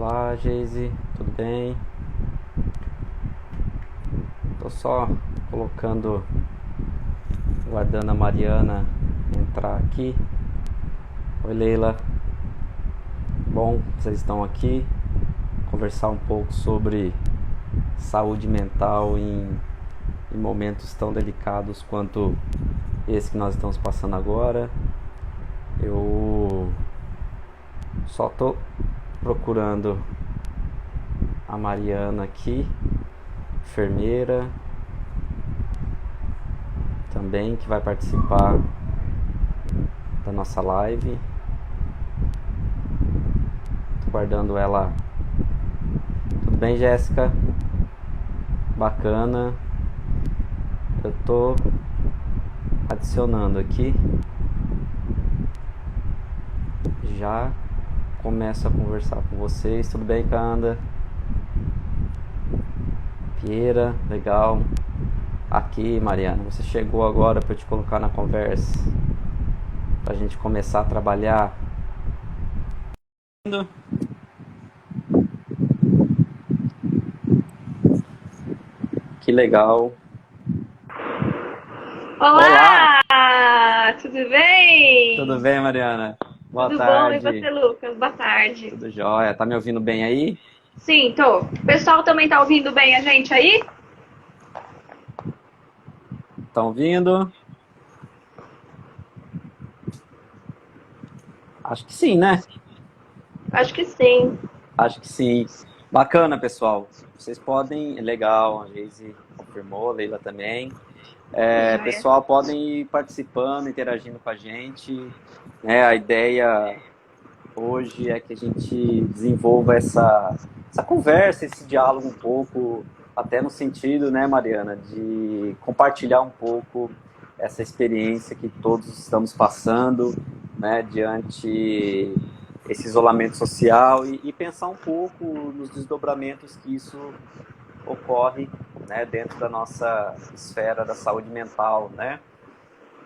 Olá, Geise, tudo bem? Tô só colocando, guardando a Mariana entrar aqui. Oi, Leila. Bom, vocês estão aqui. Conversar um pouco sobre saúde mental em momentos tão delicados quanto esse que nós estamos passando agora. Eu só tô procurando a Mariana aqui, enfermeira, também que vai participar da nossa live. Tô guardando ela. Tudo bem, Jéssica? Bacana. Eu tô adicionando aqui. Já começo a conversar com vocês. Tudo bem, Canda? Pieira, legal. Aqui, Mariana, você chegou agora para eu te colocar na conversa, pra gente começar a trabalhar. Que legal. Olá! Olá! Tudo bem? Tudo bem, Mariana? Boa Tudo bom? E tarde. você, Lucas? Boa tarde. Tudo jóia. Tá me ouvindo bem aí? Sim, tô. O pessoal também tá ouvindo bem a gente aí? Estão ouvindo? Acho que sim, né? Acho que sim. Acho que sim. Bacana, pessoal. Vocês podem. Legal, a Geise confirmou, a Leila também. Joia. Pessoal, podem ir participando, interagindo com a gente. Né? A ideia hoje é que a gente desenvolva essa conversa, esse diálogo um pouco, até no sentido, né, Mariana, de compartilhar um pouco essa experiência que todos estamos passando, né, diante esse isolamento social e pensar um pouco nos desdobramentos que isso ocorre, né, dentro da nossa esfera da saúde mental, né?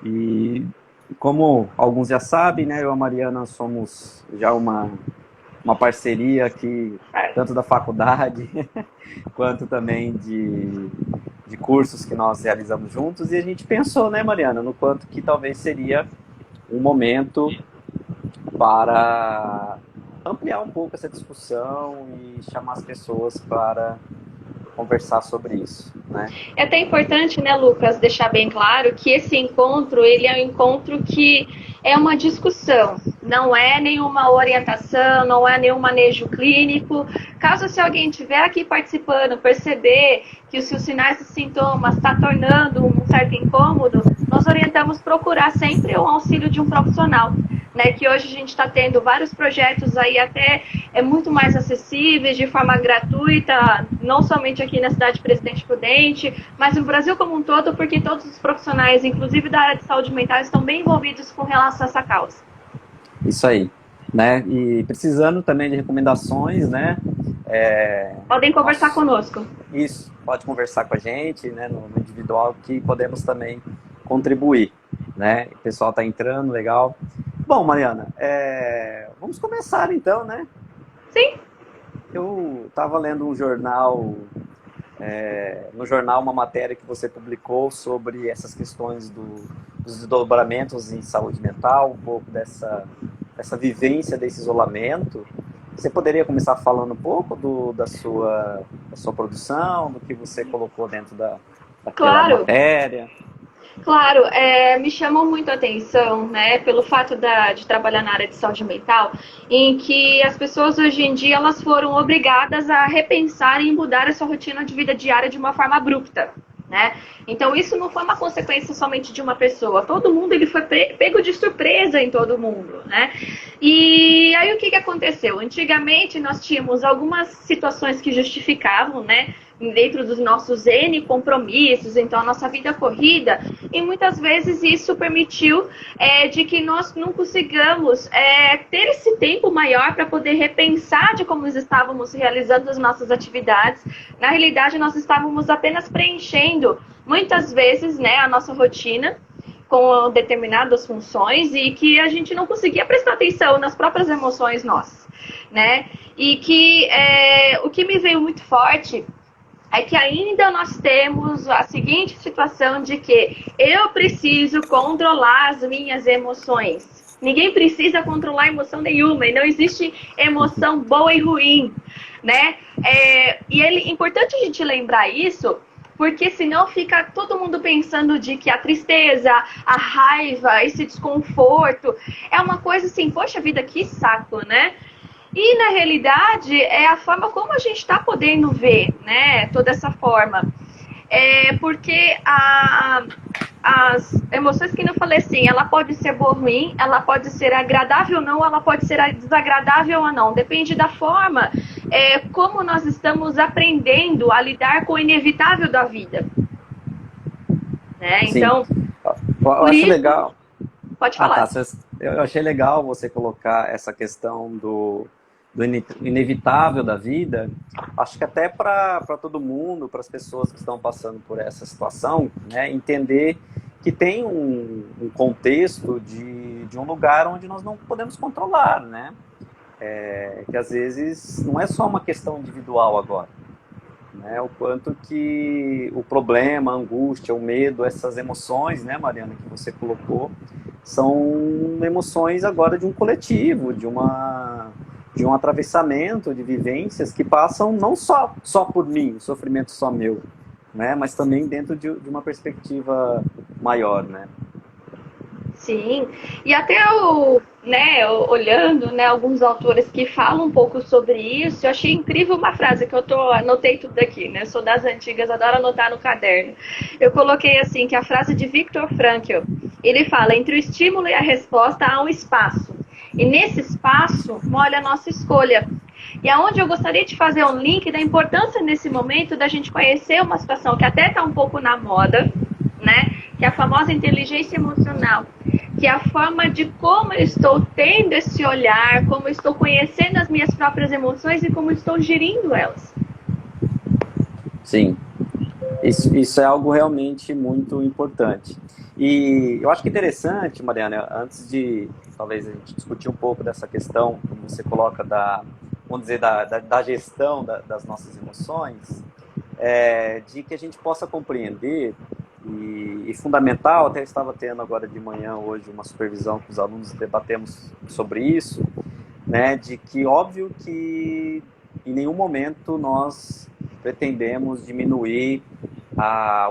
E como alguns já sabem, né, eu e a Mariana somos já uma parceria aqui, tanto da faculdade, quanto também de cursos que nós realizamos juntos, e a gente pensou, né, Mariana, no quanto que talvez seria um momento para ampliar um pouco essa discussão e chamar as pessoas para conversar sobre isso, né? É até importante, né, Lucas, deixar bem claro que esse encontro, ele é um encontro que é uma discussão, não é nenhuma orientação, não é nenhum manejo clínico. Caso se alguém estiver aqui participando, perceber que os seus sinais e sintomas está tornando um certo incômodo, nós orientamos procurar sempre o auxílio de um profissional. Né, que hoje a gente está tendo vários projetos aí até muito mais acessíveis, de forma gratuita, não somente aqui na cidade de Presidente Prudente, mas no Brasil como um todo, porque todos os profissionais, inclusive da área de saúde mental, estão bem envolvidos com relação a essa causa. Isso aí, né? E precisando também de recomendações, né? Podem conversar conosco. Isso, pode conversar com a gente, né? No individual, que podemos também contribuir, né? O pessoal está entrando, legal. Bom, Mariana, vamos começar então, né? Sim. Eu estava lendo um jornal, no jornal, uma matéria que você publicou sobre essas questões dos desdobramentos em saúde mental, um pouco dessa vivência desse isolamento. Você poderia começar falando um pouco da sua produção, do que você colocou dentro daquela Claro. matéria? Claro, me chamou muito a atenção, né, pelo fato de trabalhar na área de saúde mental, em que as pessoas hoje em dia elas foram obrigadas a repensar e mudar a sua rotina de vida diária de uma forma abrupta. Né? Então isso não foi uma consequência somente de uma pessoa, todo mundo ele foi pego de surpresa em todo mundo, né? E aí o que aconteceu? Antigamente nós tínhamos algumas situações que justificavam, né, dentro dos nossos N compromissos, então a nossa vida corrida, e muitas vezes isso permitiu de que nós não consigamos ter esse tempo maior para poder repensar de como nós estávamos realizando as nossas atividades. Na realidade, nós estávamos apenas preenchendo, muitas vezes, né, a nossa rotina, com determinadas funções e que a gente não conseguia prestar atenção nas próprias emoções nossas, né? E que o que me veio muito forte é que ainda nós temos a seguinte situação de que eu preciso controlar as minhas emoções. Ninguém precisa controlar emoção nenhuma, e não existe emoção boa e ruim, né? E é importante a gente lembrar isso, porque senão fica todo mundo pensando de que a tristeza, a raiva, esse desconforto é uma coisa assim, poxa vida, que saco, né? E, na realidade, é a forma como a gente está podendo ver, né, toda essa forma. Porque as emoções que eu falei assim, ela pode ser boa ou ruim, ela pode ser agradável ou não, ela pode ser desagradável ou não. Depende da forma como nós estamos aprendendo a lidar com o inevitável da vida. Né? Então, eu acho legal. Pode falar. Eu achei legal você colocar essa questão do inevitável da vida. Acho que até para todo mundo, para as pessoas que estão passando por essa situação, né, entender que tem um contexto de um lugar onde nós não podemos controlar, né? Que às vezes não é só uma questão individual agora, né? O quanto que o problema, a angústia, o medo, essas emoções, né, Mariana, que você colocou, são emoções agora de um coletivo, de um atravessamento de vivências que passam não só por mim, o sofrimento só meu, né, mas também dentro de uma perspectiva maior, né? Sim, e até olhando, né, alguns autores que falam um pouco sobre isso, eu achei incrível uma frase que anotei tudo aqui, né? Sou das antigas, adoro anotar no caderno. Eu coloquei assim, que a frase de Viktor Frankl, ele fala, entre o estímulo e a resposta há um espaço. E nesse espaço mora a nossa escolha. E aonde eu gostaria de fazer um link da importância nesse momento da gente conhecer uma situação que até está um pouco na moda, né? Que é a famosa inteligência emocional, que é a forma de como eu estou tendo esse olhar, como eu estou conhecendo as minhas próprias emoções e como eu estou gerindo elas. Sim, isso é algo realmente muito importante. E eu acho que é interessante, Mariana, antes de talvez a gente discutir um pouco dessa questão, como você coloca, vamos dizer, da gestão das nossas emoções, de que a gente possa compreender, e fundamental, até estava tendo agora de manhã, hoje, uma supervisão com os alunos, debatemos sobre isso, né, de que óbvio que em nenhum momento nós pretendemos diminuir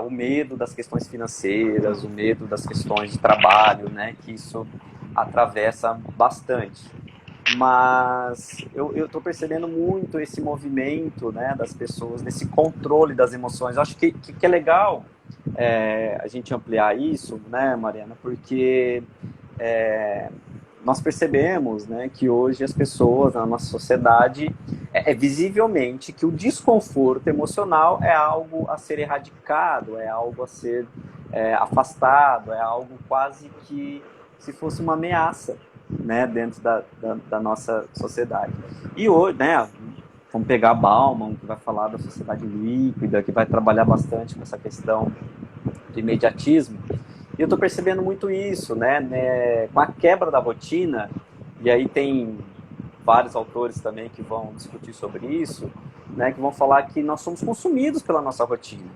o medo das questões financeiras, o medo das questões de trabalho, né, que isso atravessa bastante. Mas eu estou percebendo muito esse movimento, né, das pessoas, desse controle das emoções. Eu acho que é legal a gente ampliar isso, né, Mariana, porque nós percebemos, né, que hoje as pessoas na nossa sociedade visivelmente que o desconforto emocional é algo a ser erradicado, é algo a ser afastado, é algo quase que se fosse uma ameaça, né, dentro da nossa sociedade. E hoje, né, vamos pegar Bauman, que vai falar da sociedade líquida, que vai trabalhar bastante com essa questão do imediatismo. E eu estou percebendo muito isso, né, com a quebra da rotina, e aí tem vários autores também que vão discutir sobre isso, né, que vão falar que nós somos consumidos pela nossa rotina,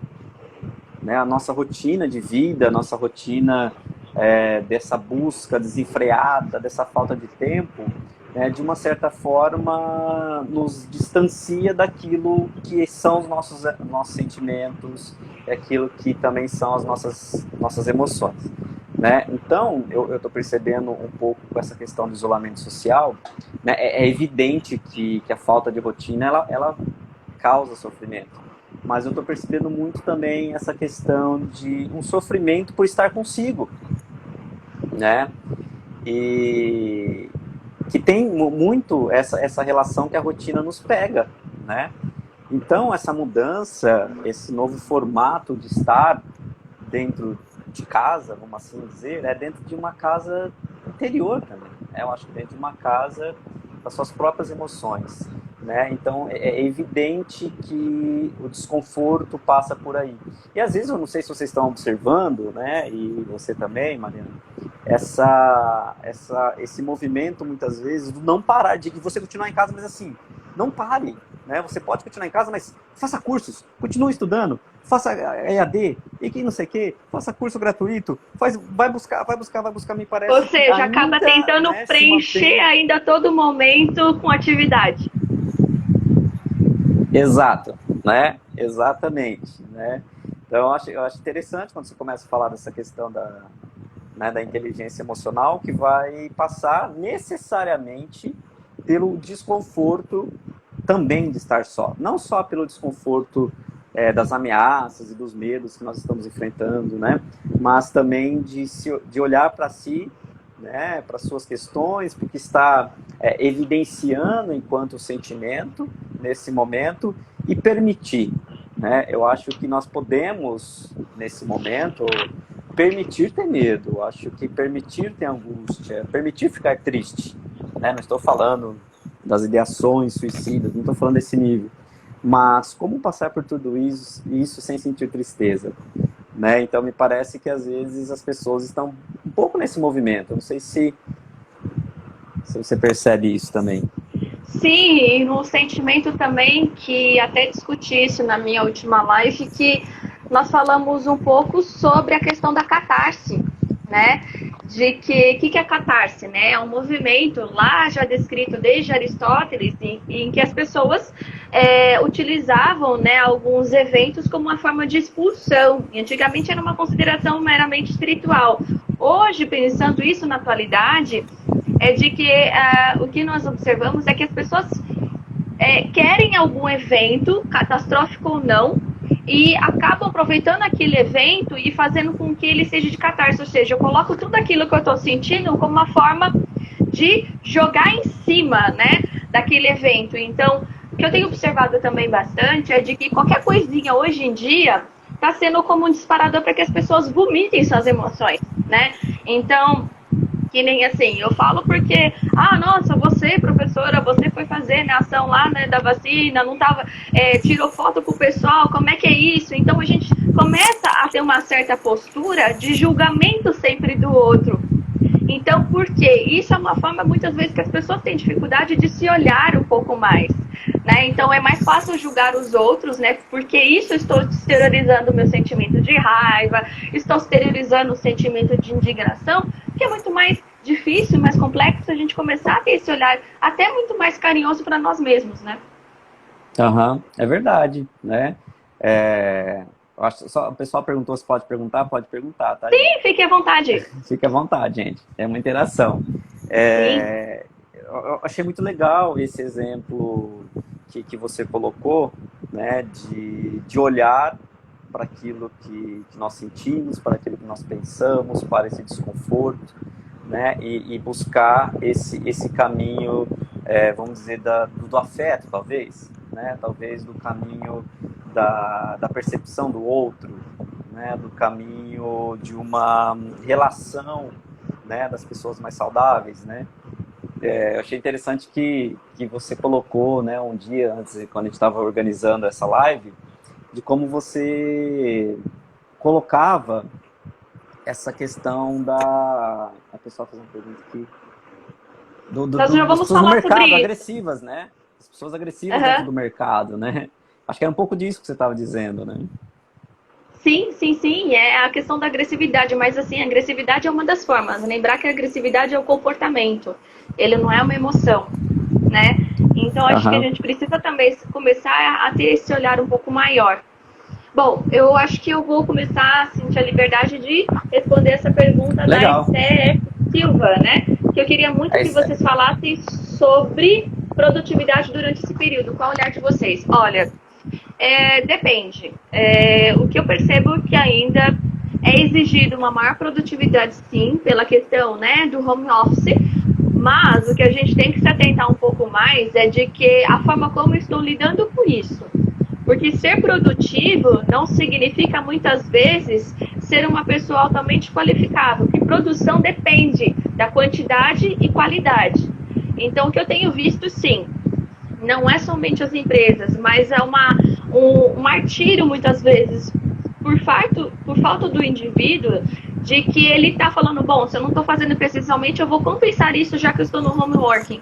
né, a nossa rotina de vida, a nossa rotina dessa busca desenfreada, dessa falta de tempo, né, de uma certa forma nos distancia daquilo que são os nossos sentimentos, aquilo que também são as nossas emoções, né? Então, eu estou percebendo um pouco com essa questão do isolamento social, né, é evidente que a falta de rotina, ela causa sofrimento, mas eu estou percebendo muito também essa questão de um sofrimento por estar consigo, né? E que tem muito essa relação que a rotina nos pega, né? Então, essa mudança, esse novo formato de estar dentro de casa, vamos assim dizer, dentro de uma casa interior também. Eu acho que dentro de uma casa das suas próprias emoções. né? Então, é evidente que o desconforto passa por aí. E às vezes, eu não sei se vocês estão observando, né? E você também, Mariana, esse movimento, muitas vezes, do não parar, de você continuar em casa, mas assim, não pare, né? Você pode continuar em casa, mas faça cursos, continue estudando, faça EAD, e que não sei o quê, faça curso gratuito, vai buscar, me parece. Ou seja, acaba tentando, né, preencher ainda todo momento com atividade. Exato, né? Exatamente, né? Então, eu acho interessante quando você começa a falar dessa questão da inteligência emocional, que vai passar necessariamente pelo desconforto também de estar só. Não só pelo desconforto das ameaças e dos medos que nós estamos enfrentando, né? Mas também de olhar para si, né? Para suas questões, porque está evidenciando enquanto sentimento nesse momento e permitir, né? Eu acho que nós podemos, nesse momento, permitir ter medo. Eu acho que permitir ter angústia, permitir ficar triste, né? Não estou falando das ideações suicidas, não estou falando desse nível. Mas como passar por tudo isso sem sentir tristeza, né? Então me parece que às vezes as pessoas estão um pouco nesse movimento. Eu não sei se você percebe isso também. Sim, e no sentimento também, que até discuti isso na minha última live, que nós falamos um pouco sobre a questão da catarse, né? De que é catarse, né? É um movimento lá já descrito desde Aristóteles, em que as pessoas utilizavam, né, alguns eventos como uma forma de expulsão. E antigamente era uma consideração meramente espiritual. Hoje, pensando isso na atualidade, é de que o que nós observamos é que as pessoas querem algum evento, catastrófico ou não, e acabam aproveitando aquele evento e fazendo com que ele seja de catarse. Ou seja, eu coloco tudo aquilo que eu estou sentindo como uma forma de jogar em cima, né, daquele evento. Então, o que eu tenho observado também bastante é de que qualquer coisinha hoje em dia está sendo como um disparador para que as pessoas vomitem suas emoções, né? Então, que nem assim, eu falo porque, nossa, você, professora, você foi fazer, né, a ação lá, né, da vacina, não tava, tirou foto pro pessoal, como é que é isso? Então a gente começa a ter uma certa postura de julgamento sempre do outro. Então, por quê? Isso é uma forma, muitas vezes, que as pessoas têm dificuldade de se olhar um pouco mais, né? Então, é mais fácil julgar os outros, né? Porque isso estou exteriorizando o meu sentimento de raiva, estou exteriorizando o sentimento de indignação, que é muito mais difícil, mais complexo a gente começar a ter esse olhar até muito mais carinhoso para nós mesmos, né? É verdade, né? O pessoal perguntou se pode perguntar, tá? Sim, gente? Fique à vontade. Fique à vontade, gente. É uma interação. Eu achei muito legal esse exemplo que você colocou, né? De olhar para aquilo que nós sentimos, para aquilo que nós pensamos, para esse desconforto, né? E buscar esse caminho, vamos dizer, do afeto, talvez, né? Talvez do caminho da percepção do outro, né? Do caminho de uma relação, né? Das pessoas mais saudáveis, né? Eu achei interessante que você colocou, né, um dia antes, quando a gente estava organizando essa live, de como você colocava essa questão da... A pessoa fez uma pergunta aqui. Nós já vamos falar mercado, sobre isso. Agressivas, né? As pessoas agressivas dentro do mercado, né? Acho que era um pouco disso que você estava dizendo, né? Sim, é a questão da agressividade, mas assim, a agressividade é uma das formas. Lembrar que a agressividade é o comportamento, ele não é uma emoção, né? Então, acho que a gente precisa também começar a ter esse olhar um pouco maior. Bom, eu acho que eu vou começar, assim, a liberdade de responder essa pergunta da Esther Silva, né? Que eu queria muito que vocês falassem sobre produtividade durante esse período. Qual o olhar de vocês? Olha, depende. O que eu percebo que ainda é exigido uma maior produtividade, sim, pela questão, né, do home office, mas o que a gente tem que se atentar um pouco mais é de que a forma como eu estou lidando com isso. Porque ser produtivo não significa, muitas vezes, ser uma pessoa altamente qualificada. Porque produção depende da quantidade e qualidade. Então, o que eu tenho visto, sim, não é somente as empresas, mas é um martírio muitas vezes por falta do indivíduo de que ele está falando, bom, se eu não estou fazendo presencialmente, eu vou compensar isso já que eu estou no home working.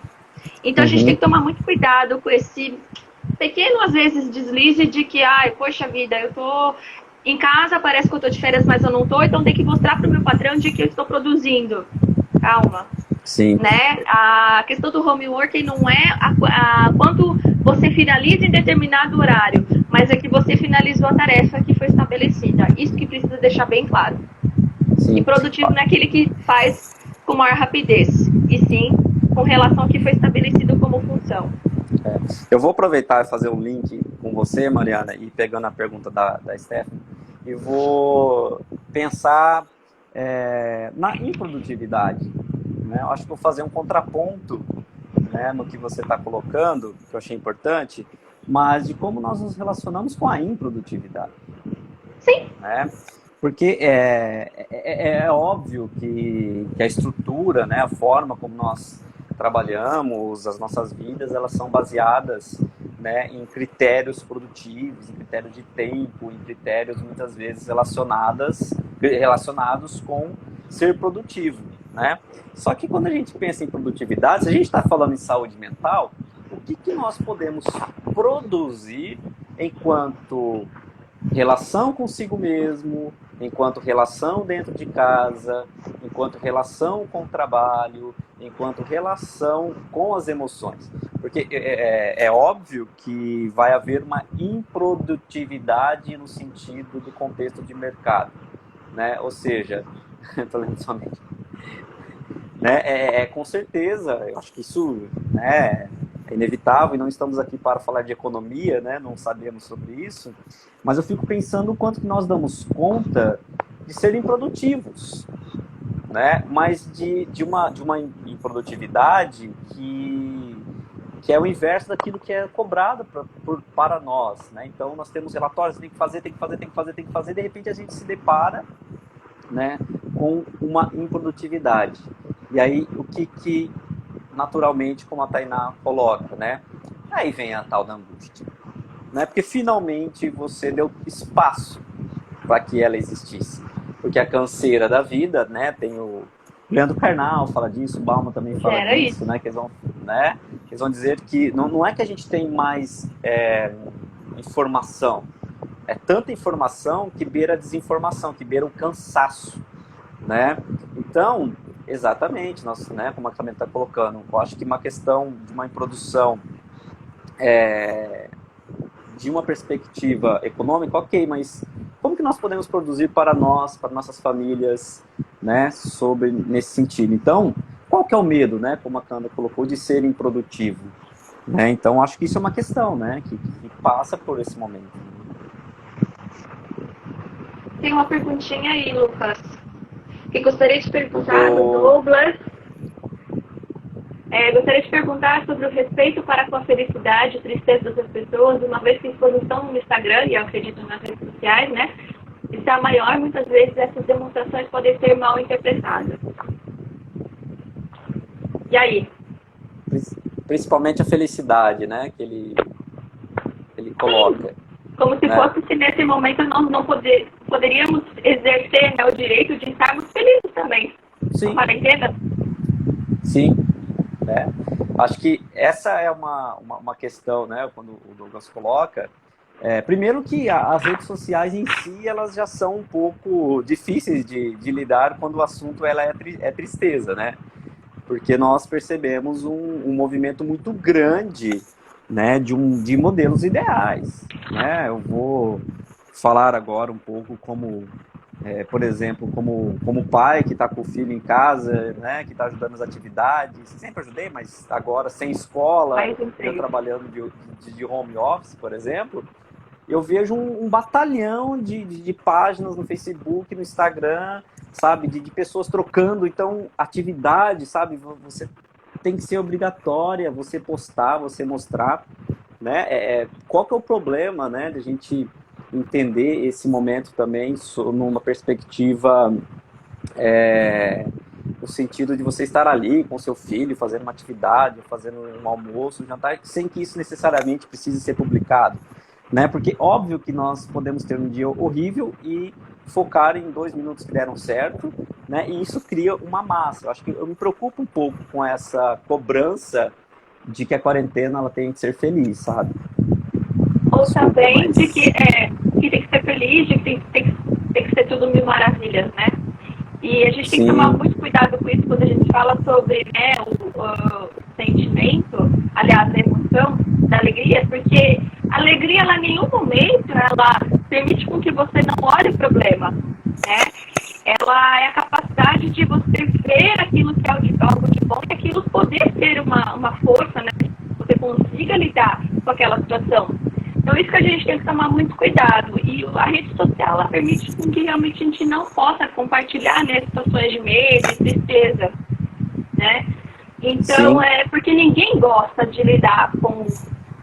Então a gente tem que tomar muito cuidado com esse pequeno, às vezes, deslize de que, ai, poxa vida, eu tô em casa, parece que eu tô de férias, mas eu não tô, então tem que mostrar para o meu patrão de que eu estou produzindo. Calma. Sim. Né? A questão do home working não é quanto você finaliza em determinado horário, mas é que você finalizou a tarefa que foi estabelecida. Isso que precisa deixar bem claro. Sim. E produtivo não é aquele que faz com maior rapidez, e sim com relação ao que foi estabelecido como função. Eu vou aproveitar e fazer um link com você, Mariana, e pegando a pergunta da Stephanie, e vou pensar na improdutividade. Né? Eu acho que vou fazer um contraponto, né, no que você está colocando, que eu achei importante, mas de como nós nos relacionamos com a improdutividade. Sim. Né? Porque é óbvio que a estrutura, né, a forma como nós trabalhamos, as nossas vidas, elas são baseadas, né, em critérios produtivos, em critérios de tempo, em critérios muitas vezes relacionados com ser produtivo. Né? Só que quando a gente pensa em produtividade, se a gente está falando em saúde mental, o que nós podemos produzir enquanto relação consigo mesmo, enquanto relação dentro de casa, enquanto relação com o trabalho, enquanto relação com as emoções. Porque é óbvio que vai haver uma improdutividade no sentido do contexto de mercado. Né? Ou seja, estou lendo somente. Né? Com certeza, eu acho que isso, né, é inevitável e não estamos aqui para falar de economia, né, não sabemos sobre isso, mas eu fico pensando o quanto que nós damos conta de serem produtivos, né, mas de uma improdutividade que é o inverso daquilo que é cobrado para nós. Né? Então nós temos relatórios, tem que fazer, de repente a gente se depara, né, com uma improdutividade. E aí, o que naturalmente, como a Tainá coloca, né? Aí vem a tal da angústia. Né? Porque finalmente você deu espaço para que ela existisse. Porque a canseira da vida, né? Tem o Leandro Carnal fala disso, o Bauman também fala disso, né? Que eles vão dizer que não é que a gente tem mais informação. É tanta informação que beira a desinformação, que beira o cansaço. Né? Então, exatamente, nós, né, como a Camila está colocando, eu acho que uma questão de uma produção de uma perspectiva econômica, ok, mas como que nós podemos produzir para nós, para nossas famílias, né, nesse sentido? Então, qual que é o medo, né, como a Camila colocou, de ser improdutivo? Né? Então, acho que isso é uma questão, né, que passa por esse momento. Tem uma perguntinha aí, Lucas, que gostaria de perguntar do Douglas. Gostaria de perguntar sobre o respeito para com a felicidade e tristeza das pessoas, uma vez que a exposição no Instagram, e eu acredito nas redes sociais, né, está maior, muitas vezes essas demonstrações podem ser mal interpretadas. E aí? Principalmente a felicidade, né, que ele coloca. Como se fosse que nesse momento nós não poderíamos exercer, né, o direito de estarmos felizes também. Sim. Com quarentena. Sim. Acho que essa é uma questão, né, quando o Douglas coloca. Primeiro que as redes sociais em si, elas já são um pouco difíceis de lidar quando o assunto é tristeza, né? Porque nós percebemos um movimento muito grande, né, de modelos ideais, né? Eu vou falar agora um pouco como, por exemplo, como pai que está com o filho em casa, né, que está ajudando as atividades. Sempre ajudei, mas agora sem escola, eu trabalhando de home office, por exemplo, eu vejo um batalhão de páginas no Facebook, no Instagram, sabe, de pessoas trocando, então, atividade, sabe, você tem que ser obrigatória, você postar, você mostrar, né, qual que é o problema, né, de a gente entender esse momento também numa perspectiva no sentido de você estar ali com seu filho, fazendo uma atividade, fazendo um almoço, um jantar, sem que isso necessariamente precise ser publicado, né? Porque óbvio que nós podemos ter um dia horrível e focar em 2 minutos que deram certo, né? E isso cria uma massa. Eu acho que eu me preocupo um pouco com essa cobrança de que a quarentena ela tem que ser feliz, sabe? Ou Desculpa, também mas... de que tem que ser feliz, de que tem que ser tudo mil maravilhas, né? E a gente tem que tomar Sim, muito cuidado com isso quando a gente fala sobre, né, o sentimento, aliás, a emoção da alegria, porque a alegria, ela, em nenhum momento, ela permite com que você não olhe o problema, né? Ela é a capacidade de você ver aquilo que é algo de bom e aquilo poder ter uma força, né? Que você consiga lidar com aquela situação. Então, isso que a gente tem que tomar muito cuidado. E a rede social, ela permite com que realmente a gente não possa compartilhar, né, situações de medo e tristeza, né? Então, sim, porque ninguém gosta de lidar com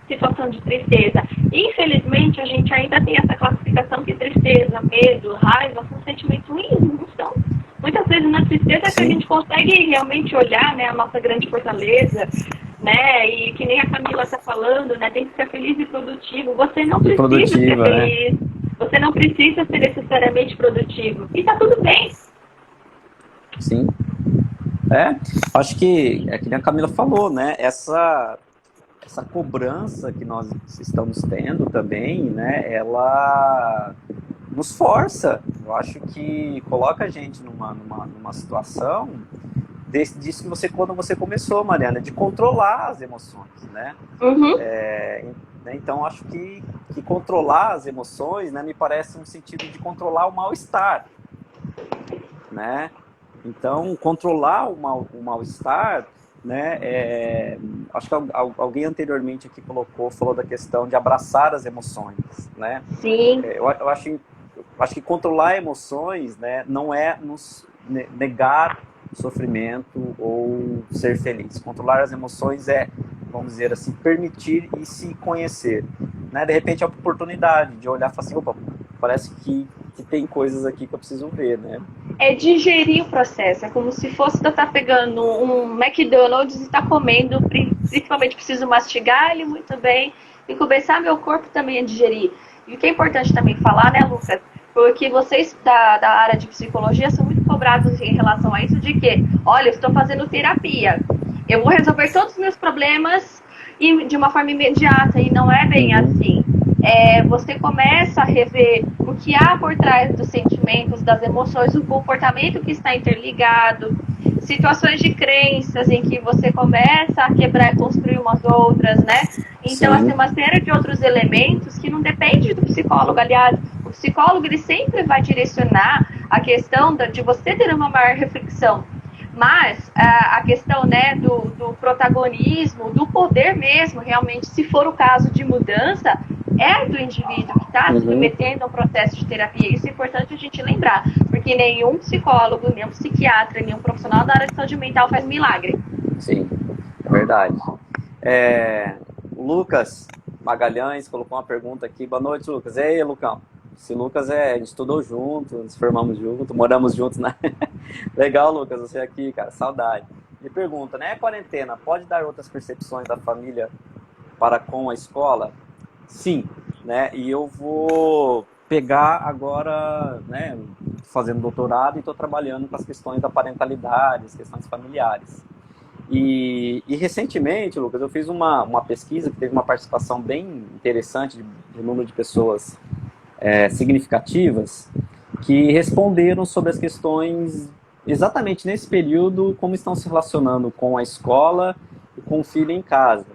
situação de tristeza. Infelizmente, a gente ainda tem essa classificação que tristeza, medo, raiva são sentimentos ruins, não são. Muitas vezes na tristeza que a sim. gente consegue realmente olhar, né, a nossa grande fortaleza, né, e que nem a Camila está falando, né, tem que ser feliz e produtivo. Você não E precisa ser produtiva, né? feliz, você não precisa ser necessariamente produtivo. E tá tudo bem. Sim. É, acho que é que nem a Camila falou, né? Essa cobrança que nós estamos tendo também, né? Ela nos força. Eu acho que coloca a gente numa situação disso que você, quando você começou, Mariana, de controlar as emoções, né? Uhum. Então, acho que controlar as emoções, né, me parece um sentido de controlar o mal-estar, né? Então, controlar o mal-estar, né? Acho que alguém anteriormente aqui falou da questão de abraçar as emoções, né? Sim. Eu acho que controlar emoções, né, não é nos negar o sofrimento ou ser feliz. Controlar as emoções é, vamos dizer assim, permitir e se conhecer, né? De repente, a oportunidade de olhar e falar assim, opa, parece que tem coisas aqui que eu preciso ver, né? É digerir o processo. É como se fosse eu estar pegando um McDonald's e estar comendo, principalmente preciso mastigar ele muito bem e começar meu corpo também a digerir. E o que é importante também falar, né, Lucas? Porque vocês da área de psicologia são muito cobrados em relação a isso de que, olha, eu estou fazendo terapia, eu vou resolver todos os meus problemas de uma forma imediata, e não é bem Uhum. assim. Você começa a rever o que há por trás dos sentimentos, das emoções, o comportamento que está interligado, situações de crenças em que você começa a quebrar e construir umas outras, né? Então, assim, Sim. uma série de outros elementos que não depende do psicólogo. Aliás, o psicólogo ele sempre vai direcionar a questão de você ter uma maior reflexão. Mas a questão, né, do protagonismo, do poder mesmo, realmente, se for o caso de mudança, é do indivíduo que está se Uhum. submetendo a um processo de terapia. Isso é importante a gente lembrar, porque nenhum psicólogo, nenhum psiquiatra, nenhum profissional da área de saúde mental faz milagre. Sim, é verdade. O Lucas Magalhães colocou uma pergunta aqui. Boa noite, Lucas. E aí, Lucão? Esse Lucas a gente estudou junto, nos formamos junto, moramos juntos, né? Legal, Lucas, você aqui, cara, saudade. Me pergunta, né? A quarentena pode dar outras percepções da família para com a escola? Sim, né? E eu vou pegar agora, né? Fazendo doutorado e estou trabalhando com as questões da parentalidade, as questões familiares. E recentemente, Lucas, eu fiz uma pesquisa que teve uma participação bem interessante de número de pessoas significativas que responderam sobre as questões exatamente nesse período, como estão se relacionando com a escola e com o filho em casa.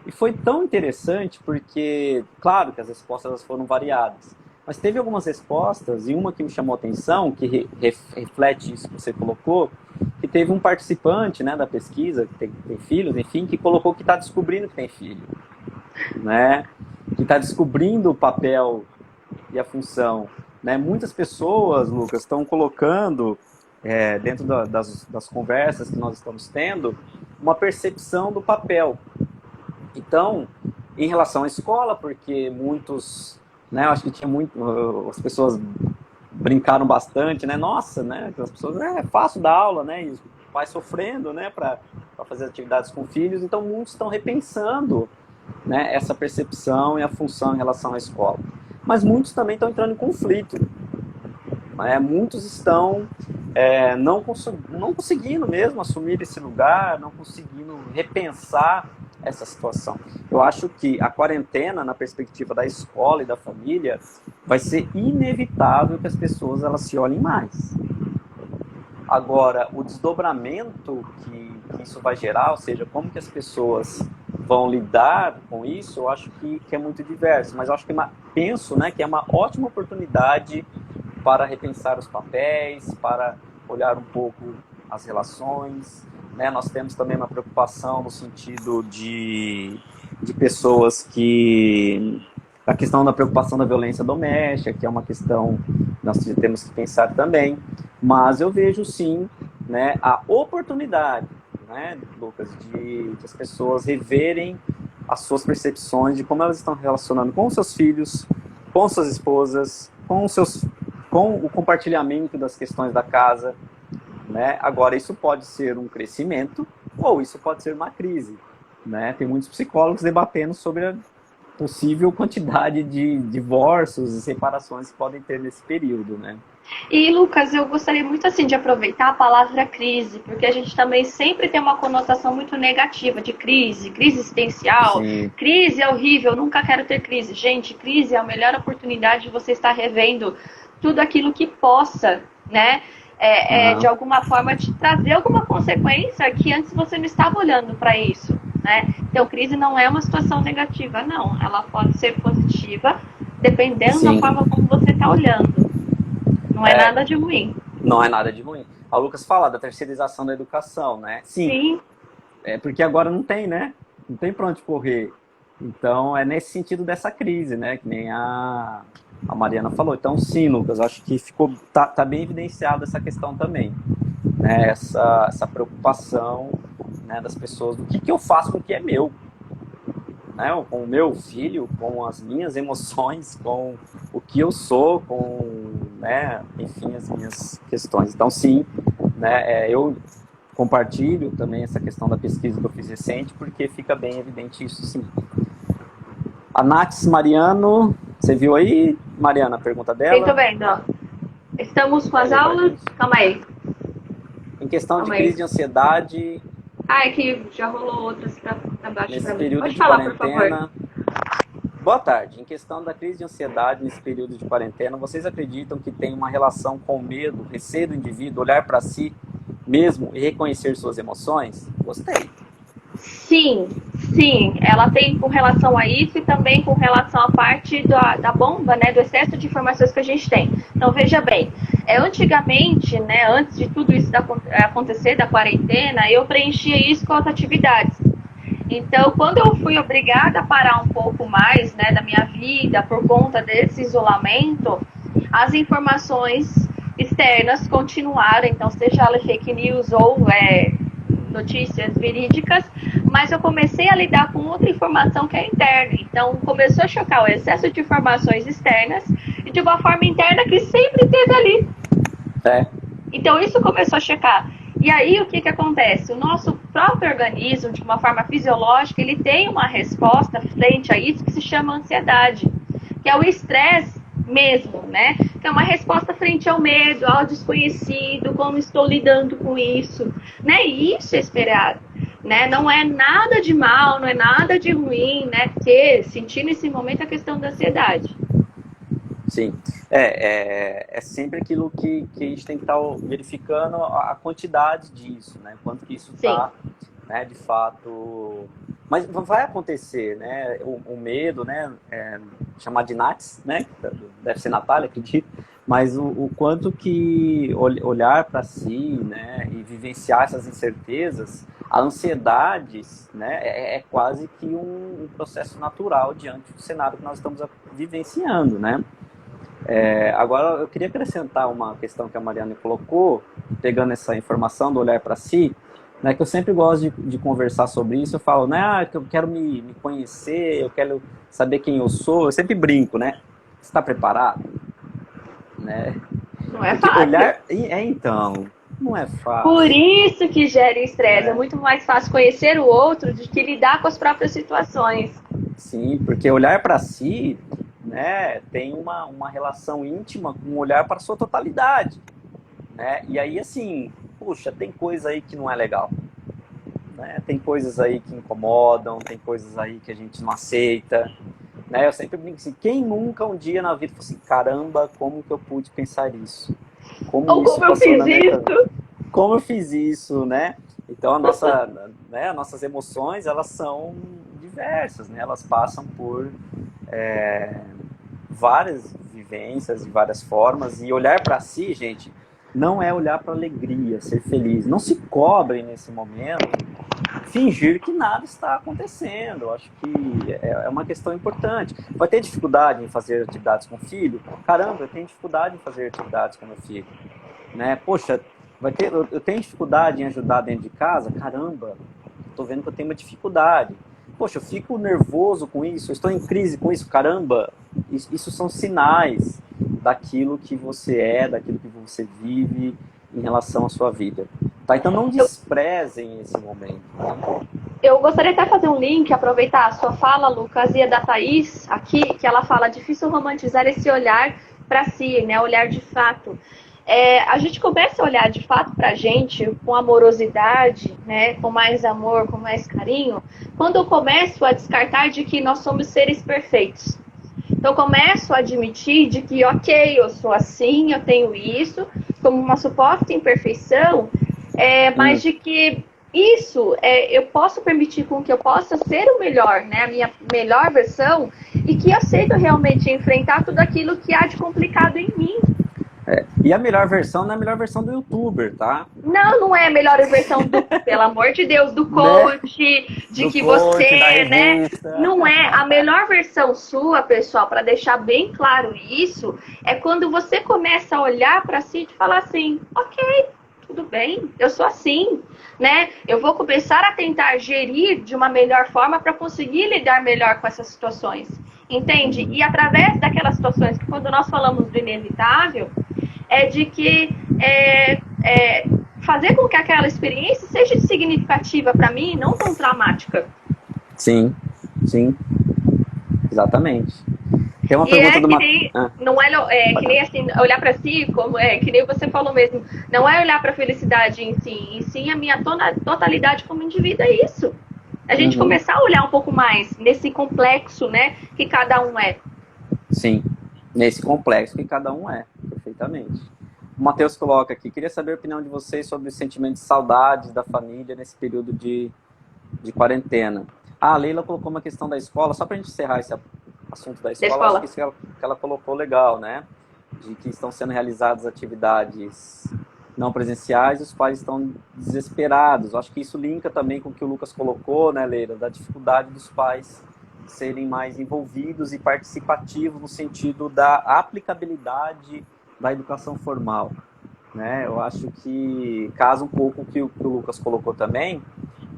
E foi tão interessante porque, claro que as respostas foram variadas, mas teve algumas respostas, e uma que me chamou a atenção, que reflete isso que você colocou, que teve um participante, né, da pesquisa, que tem filhos, enfim, que colocou que está descobrindo que tem filho, né? Que está descobrindo o papel e a função. Né? Muitas pessoas, Lucas, estão colocando, dentro das conversas que nós estamos tendo, uma percepção do papel. Então, em relação à escola, porque muitos, né, eu acho que tinha muito, as pessoas brincaram bastante, né? Nossa, né? As pessoas, é fácil dar aula, né? pai sofrendo, né, para fazer atividades com filhos, então muitos estão repensando, né, essa percepção e a função em relação à escola. Mas muitos também estão entrando em conflito. Muitos estão não conseguindo mesmo assumir esse lugar, não conseguindo repensar essa situação. Eu acho que a quarentena, na perspectiva da escola e da família, vai ser inevitável que as pessoas elas se olhem mais. Agora, o desdobramento que isso vai gerar, ou seja, como que as pessoas vão lidar com isso, eu acho que é muito diverso. Mas eu acho que penso, né, que é uma ótima oportunidade para repensar os papéis, para olhar um pouco as relações, né? Nós temos também uma preocupação no sentido de pessoas que... A questão da preocupação da violência doméstica, que é uma questão que nós temos que pensar também. Mas eu vejo, sim, né, a oportunidade, né, Lucas, de as pessoas reverem as suas percepções de como elas estão relacionando com os seus filhos, com suas esposas, com o compartilhamento das questões da casa, né? Agora, isso pode ser um crescimento ou isso pode ser uma crise, né? Tem muitos psicólogos debatendo sobre a possível quantidade de divórcios e separações que podem ter nesse período, né? E, Lucas, eu gostaria muito assim de aproveitar a palavra crise, porque a gente também sempre tem uma conotação muito negativa de crise existencial. Sim. Crise é horrível, nunca quero ter crise. Gente, crise é a melhor oportunidade de você estar revendo tudo aquilo que possa, né, de alguma forma te trazer alguma consequência que antes você não estava olhando para isso, né? Então, crise não é uma situação negativa, não. Ela pode ser positiva, dependendo da forma como você está olhando. Não é nada de ruim. Não é nada de ruim. A Lucas fala da terceirização da educação, né? Sim. É porque agora não tem, né? Não tem pra onde correr. Então, é nesse sentido dessa crise, né? Que nem a Mariana falou. Então, sim, Lucas, acho que tá bem evidenciada essa questão também. Né? Essa preocupação, né, das pessoas do que eu faço com o que é meu. Né? Com o meu filho, com as minhas emoções, com o que eu sou, com, né, enfim, as minhas questões. Então, sim, né, eu compartilho também essa questão da pesquisa que eu fiz recente, porque fica bem evidente isso, sim. A Nath Mariano, você viu aí, Mariana, a pergunta dela? Estou vendo, ó. Estamos com as aulas? Calma aí. Em questão de crise de ansiedade... é que já rolou outras para baixo. Nesse período de quarentena... Boa tarde. Em questão da crise de ansiedade nesse período de quarentena, vocês acreditam que tem uma relação com o medo, receio do indivíduo, olhar para si mesmo e reconhecer suas emoções? Gostei. Sim. Ela tem com relação a isso e também com relação à parte da bomba, né, do excesso de informações que a gente tem. Então, veja bem, antigamente, né, antes de tudo isso acontecer, da quarentena, eu preenchia isso com as atividades. Então, quando eu fui obrigada a parar um pouco mais, né, da minha vida por conta desse isolamento, as informações externas continuaram, então seja ela fake news ou notícias verídicas, mas eu comecei a lidar com outra informação que é interna. Então, começou a chocar o excesso de informações externas e de uma forma interna que sempre esteve ali. Então, isso começou a chocar. E aí, o que acontece? O nosso próprio organismo, de uma forma fisiológica, ele tem uma resposta frente a isso que se chama ansiedade, que é o estresse mesmo, né? Que é uma resposta frente ao medo, ao desconhecido, como estou lidando com isso, né? E isso é esperado, né? Não é nada de mal, não é nada de ruim, né? Sentir nesse momento a questão da ansiedade. Sim, é sempre aquilo que a gente tem que estar verificando a quantidade disso, né? Quanto que isso está, né, de fato... Mas vai acontecer, né? O medo, né? Chamar de Nats, né? Deve ser Natália, acredito. Mas o quanto que olhar para si, né? E vivenciar essas incertezas, a ansiedade, né? É quase que um processo natural diante do cenário que nós estamos vivenciando, né? Agora, eu queria acrescentar uma questão que a Mariana colocou, pegando essa informação do olhar para si, né, que eu sempre gosto de conversar sobre isso. Eu falo, né, que eu quero me conhecer, eu quero saber quem eu sou. Eu sempre brinco, né? Você está preparado? Né? Não é fácil. Então, Não é Por fácil, isso que gera estresse. É né? muito mais fácil conhecer o outro do que lidar com as próprias situações. Sim, porque olhar para si, né, tem uma relação íntima com o olhar para a sua totalidade, né? E aí, assim, puxa, tem coisa aí que não é legal, né? Tem coisas aí que incomodam, tem coisas aí que a gente não aceita, né? Eu sempre brinco assim, quem nunca um dia na vida falou assim, caramba, como que eu pude pensar isso? Como Ou isso como eu passou fiz na minha cabeça? isso? Como eu fiz isso, né? Então né, as nossas emoções, elas são diversas, né? Elas passam por várias vivências e várias formas. E olhar para si, gente, não é olhar para alegria, ser feliz. Não se cobrem nesse momento fingir que nada está acontecendo. Eu acho que é uma questão importante. Vai ter dificuldade em fazer atividades com o filho? Caramba, eu tenho dificuldade em fazer atividades com meu filho, né? Poxa, eu tenho dificuldade em ajudar dentro de casa? Caramba, estou vendo que eu tenho uma dificuldade. Poxa, eu fico nervoso com isso, eu estou em crise com isso. Caramba, isso são sinais daquilo que você é, daquilo que você vive em relação à sua vida. Tá? Então não Eu, desprezem esse momento. Né? eu gostaria até de fazer um link, aproveitar a sua fala, Lucas, e a da Thaís aqui, que ela fala, difícil romantizar esse olhar para si, né? Olhar de fato. A gente começa a olhar de fato para a gente com amorosidade, né? Com mais amor, com mais carinho, quando eu começo a descartar de que nós somos seres perfeitos. Então, eu começo a admitir de que, ok, eu sou assim, eu tenho isso, como uma suposta imperfeição, mas de que eu posso permitir com que eu possa ser o melhor, né, a minha melhor versão, e que eu aceito realmente enfrentar tudo aquilo que há de complicado em mim. E a melhor versão não é a melhor versão do youtuber, tá? Não, não é a melhor versão do, pelo amor de Deus, do Né? coach, de Do que coach, da você, né? revista. Não é a melhor versão sua, pessoal, para deixar bem claro isso, é quando você começa a olhar para si e falar assim, ok, tudo bem, eu sou assim, né? Eu vou começar a tentar gerir de uma melhor forma para conseguir lidar melhor com essas situações, entende? E através daquelas situações que quando nós falamos do inevitável, é de que fazer com que aquela experiência seja significativa para mim e não tão traumática. Sim, sim, exatamente. Tem uma E pergunta do que Matheus. nem, não que nem assim, olhar para si, como que nem você falou mesmo, não é olhar para a felicidade em si, e sim a minha totalidade como indivíduo, é isso. A gente Uhum. começar a olhar um pouco mais nesse complexo, né, que cada um é. Sim, nesse complexo que cada um é, perfeitamente. O Matheus coloca aqui, queria saber a opinião de vocês sobre o sentimento de saudades da família nesse período de quarentena. Ah, a Leila colocou uma questão da escola, só para a gente encerrar esse assunto da Da escola, acho que escola. isso que ela colocou legal, né? De que estão sendo realizadas atividades não presenciais e os pais estão desesperados. Acho que isso linka também com o que o Lucas colocou, né, Leila, da dificuldade dos pais serem mais envolvidos e participativos no sentido da aplicabilidade da educação formal, né? Eu acho que casa um pouco o que o Lucas colocou também,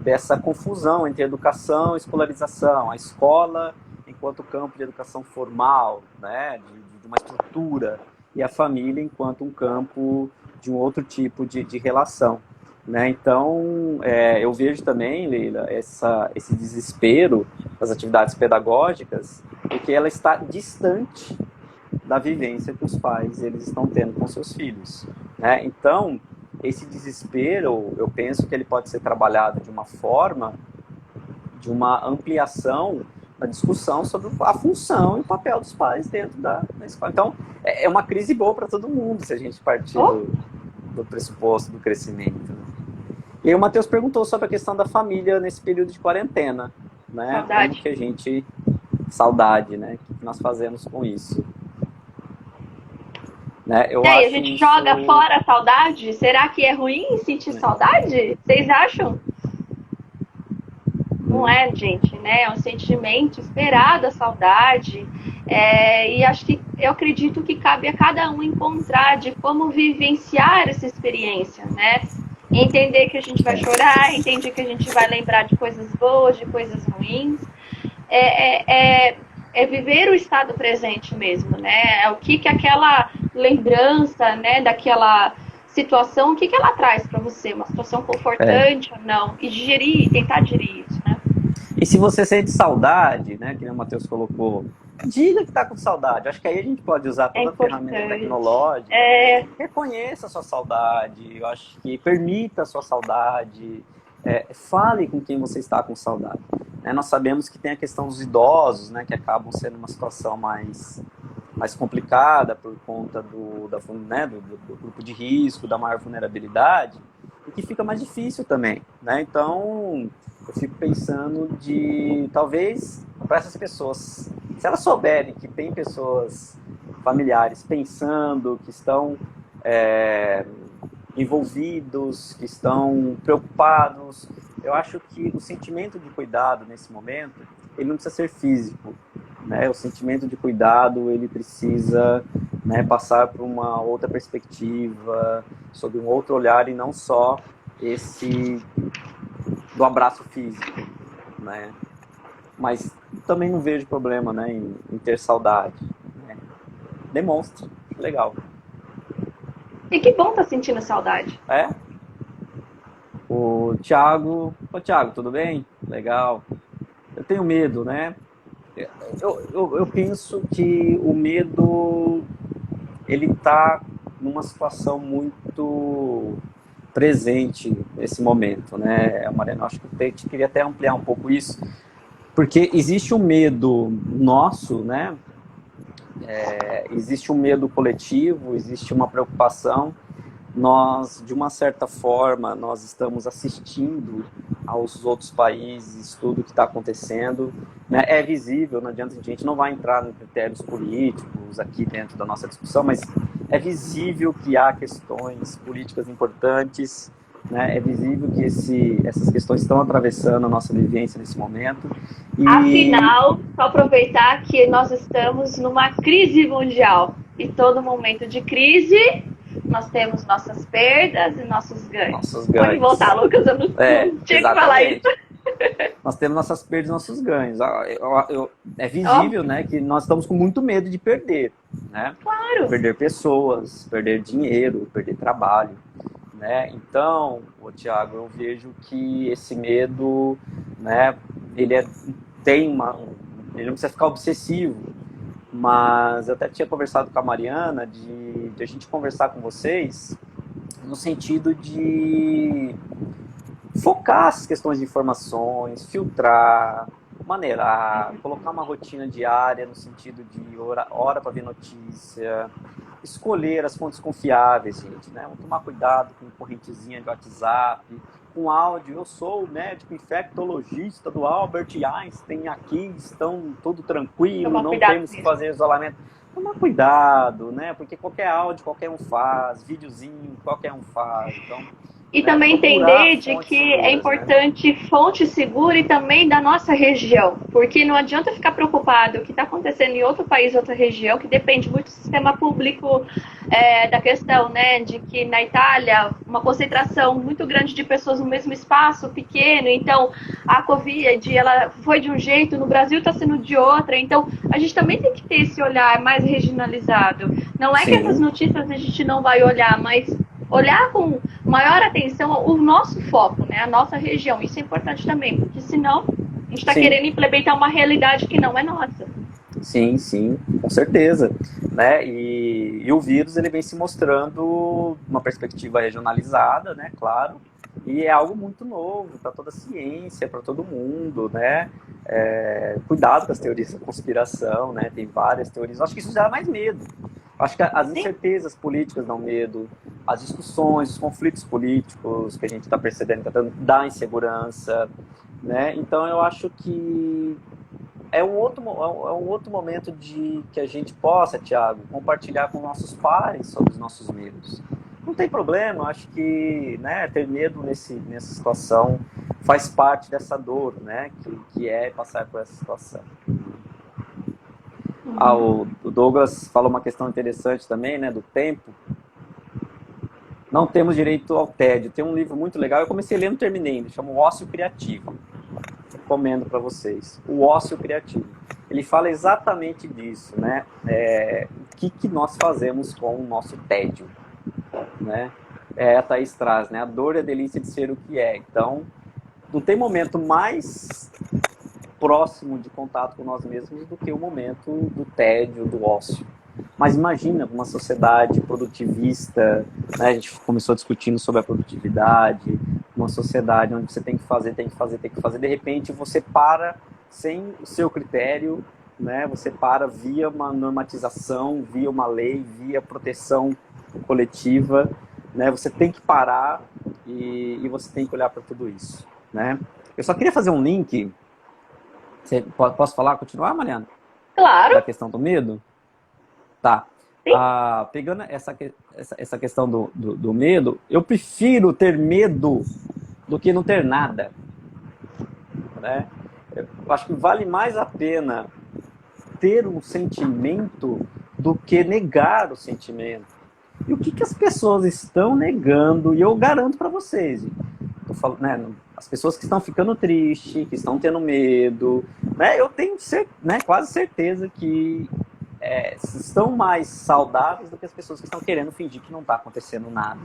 dessa confusão entre educação e escolarização, a escola enquanto campo de educação formal, né, de uma estrutura, e a família enquanto um campo de um outro tipo de relação. Né? Então, eu vejo também, Leila, esse desespero das atividades pedagógicas, porque ela está distante da vivência que os pais eles estão tendo com seus filhos. Né? Então, esse desespero, eu penso que ele pode ser trabalhado de uma forma, de uma ampliação da discussão sobre a função e o papel dos pais dentro da escola. Então, é uma crise boa para todo mundo, se a gente partir do pressuposto do crescimento. E aí o Matheus perguntou sobre a questão da família nesse período de quarentena, né? Saudade. Como que a gente... Saudade, né? O que nós fazemos com isso? Né? Eu E aí, acho a gente isso... joga fora a saudade? Será que é ruim sentir saudade? Vocês acham? Não é, gente, né? É um sentimento esperado, a saudade. E eu acredito que cabe a cada um encontrar de como vivenciar essa experiência, né? Entender que a gente vai chorar, entender que a gente vai lembrar de coisas boas, de coisas ruins. É viver o estado presente mesmo, né? É o que aquela lembrança, né, daquela situação, o que ela traz para você? Uma situação confortante ou não? E digerir, tentar digerir isso, né? E se você sente saudade, né, que o Matheus colocou, diga que está com saudade. Acho que aí a gente pode usar É toda a ferramenta importante. tecnológica. Reconheça a sua saudade, eu acho que permita a sua saudade, fale com quem você está com saudade. Nós sabemos que tem a questão dos idosos, né, que acabam sendo uma situação mais complicada por conta do grupo de risco, da maior vulnerabilidade, e que fica mais difícil também, né? Então, eu fico pensando de, talvez, para essas pessoas, se elas souberem que tem pessoas familiares pensando, que estão envolvidos, que estão preocupados, eu acho que o sentimento de cuidado nesse momento, ele não precisa ser físico, né? O sentimento de cuidado, ele precisa, né, passar por uma outra perspectiva, sob um outro olhar, e não só esse do abraço físico, né? Mas também não vejo problema, né, em ter saudade, né? Demonstre, legal. E que bom tá sentindo saudade. O Thiago... Ô, Thiago, tudo bem? Legal. Eu tenho medo, né? Eu penso que o medo, ele tá numa situação muito presente nesse momento, né, Mariana? Acho que eu queria até ampliar um pouco isso, porque existe um medo nosso, né? Existe um medo coletivo, existe uma preocupação. Nós, de uma certa forma, nós estamos assistindo aos outros países, tudo que está acontecendo, né? É visível, não adianta, a gente não vai entrar em critérios políticos aqui dentro da nossa discussão, mas é visível que há questões políticas importantes, né? É visível que essas questões estão atravessando a nossa vivência nesse momento. Afinal, só aproveitar que nós estamos numa crise mundial, e todo momento de crise nós temos nossas perdas e nossos ganhos. Pode voltar, Lucas, eu não tinha que falar isso. Nós temos nossas perdas e nossos ganhos. É visível, né, que nós estamos com muito medo de perder, né? Claro. Perder pessoas, perder dinheiro, perder trabalho, né? Então, Thiago, eu vejo que esse medo, né, ele não precisa ficar obsessivo, mas eu até tinha conversado com a Mariana de a gente conversar com vocês no sentido de focar as questões de informações, filtrar, maneirar, colocar uma rotina diária no sentido de hora para ver notícia, escolher as fontes confiáveis, gente, né? Vamos tomar cuidado com correntezinha de WhatsApp, com áudio. Eu sou o médico infectologista do Albert Einstein, aqui estão tudo tranquilo, não temos que fazer isolamento. Tomar cuidado, né? Porque qualquer áudio qualquer um faz, videozinho qualquer um faz, então... E também entender de que é importante, né, fonte segura e também da nossa região. Porque não adianta ficar preocupado o que está acontecendo em outro país, outra região, que depende muito do sistema público, da questão, né, de que na Itália, uma concentração muito grande de pessoas no mesmo espaço, pequeno. Então, a Covid, ela foi de um jeito, no Brasil está sendo de outra. Então, a gente também tem que ter esse olhar mais regionalizado. Não é que essas notícias a gente não vai olhar, mas... olhar com maior atenção o nosso foco, né? A nossa região. Isso é importante também, porque senão a gente está querendo implementar uma realidade que não é nossa. Sim, com certeza, né? E o vírus, ele vem se mostrando uma perspectiva regionalizada, né? Claro, e é algo muito novo para toda a ciência, para todo mundo, né? Cuidado com as teorias da conspiração, né? Tem várias teorias. Acho que isso gera mais medo. Acho que as incertezas políticas dão medo, as discussões, os conflitos políticos que a gente está percebendo, dá insegurança, né? Então eu acho que é um outro momento de que a gente possa, Thiago, compartilhar com nossos pares sobre os nossos medos. Não tem problema, acho que, né, ter medo nessa situação faz parte dessa dor, né, que é passar por essa situação. O Douglas falou uma questão interessante também, né, do tempo. Não temos direito ao tédio. Tem um livro muito legal, eu comecei a ler, não terminei ainda, chama O Ócio Criativo. Recomendo para vocês. O Ócio Criativo. Ele fala exatamente disso, né? O que nós fazemos com o nosso tédio, né? a Thaís traz, né? A dor e a delícia de ser o que é. Então, não tem momento mais próximo de contato com nós mesmos do que o momento do tédio, do ócio. Mas imagina uma sociedade produtivista, né? A gente começou discutindo sobre a produtividade, uma sociedade onde você tem que fazer, de repente você para sem o seu critério, né? Você para via uma normatização, via uma lei, via proteção coletiva, né? Você tem que parar e você tem que olhar para tudo isso, né? Eu só queria fazer um link. Posso falar, continuar, Mariana? Claro. Da questão do medo? Tá. Sim. Pegando essa questão do medo, eu prefiro ter medo do que não ter nada, né? Eu acho que vale mais a pena ter um sentimento do que negar o sentimento. E o que as pessoas estão negando? E eu garanto para vocês, tô falando, né, as pessoas que estão ficando tristes, que estão tendo medo, né, eu tenho quase certeza que estão mais saudáveis do que as pessoas que estão querendo fingir que não está acontecendo nada.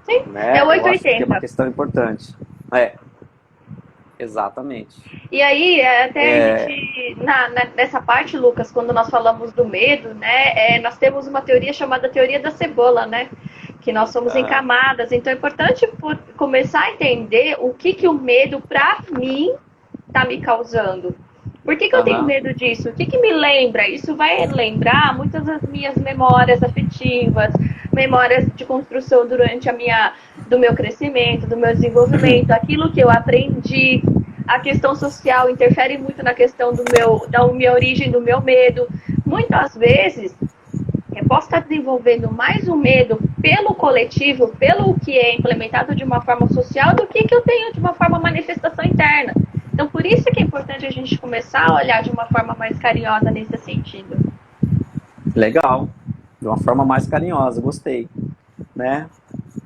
Sim, né? é 880. Eu acho que é uma questão importante. Exatamente. E aí, até a gente, nessa parte, Lucas, quando nós falamos do medo, né, nós temos uma teoria chamada teoria da cebola, né? Que nós somos em camadas. Então é importante começar a entender o que o medo, pra mim, tá me causando. Por que eu tenho medo disso? O que me lembra? Isso vai lembrar muitas das minhas memórias afetivas, memórias de construção durante do meu crescimento, do meu desenvolvimento, aquilo que eu aprendi. A questão social interfere muito na questão da minha origem, do meu medo. Muitas vezes, eu posso estar desenvolvendo mais um medo pelo coletivo, pelo que é implementado de uma forma social, do que eu tenho de uma forma manifestação interna. Então, por isso que é importante a gente começar a olhar de uma forma mais carinhosa nesse sentido. Legal. De uma forma mais carinhosa, gostei. Né?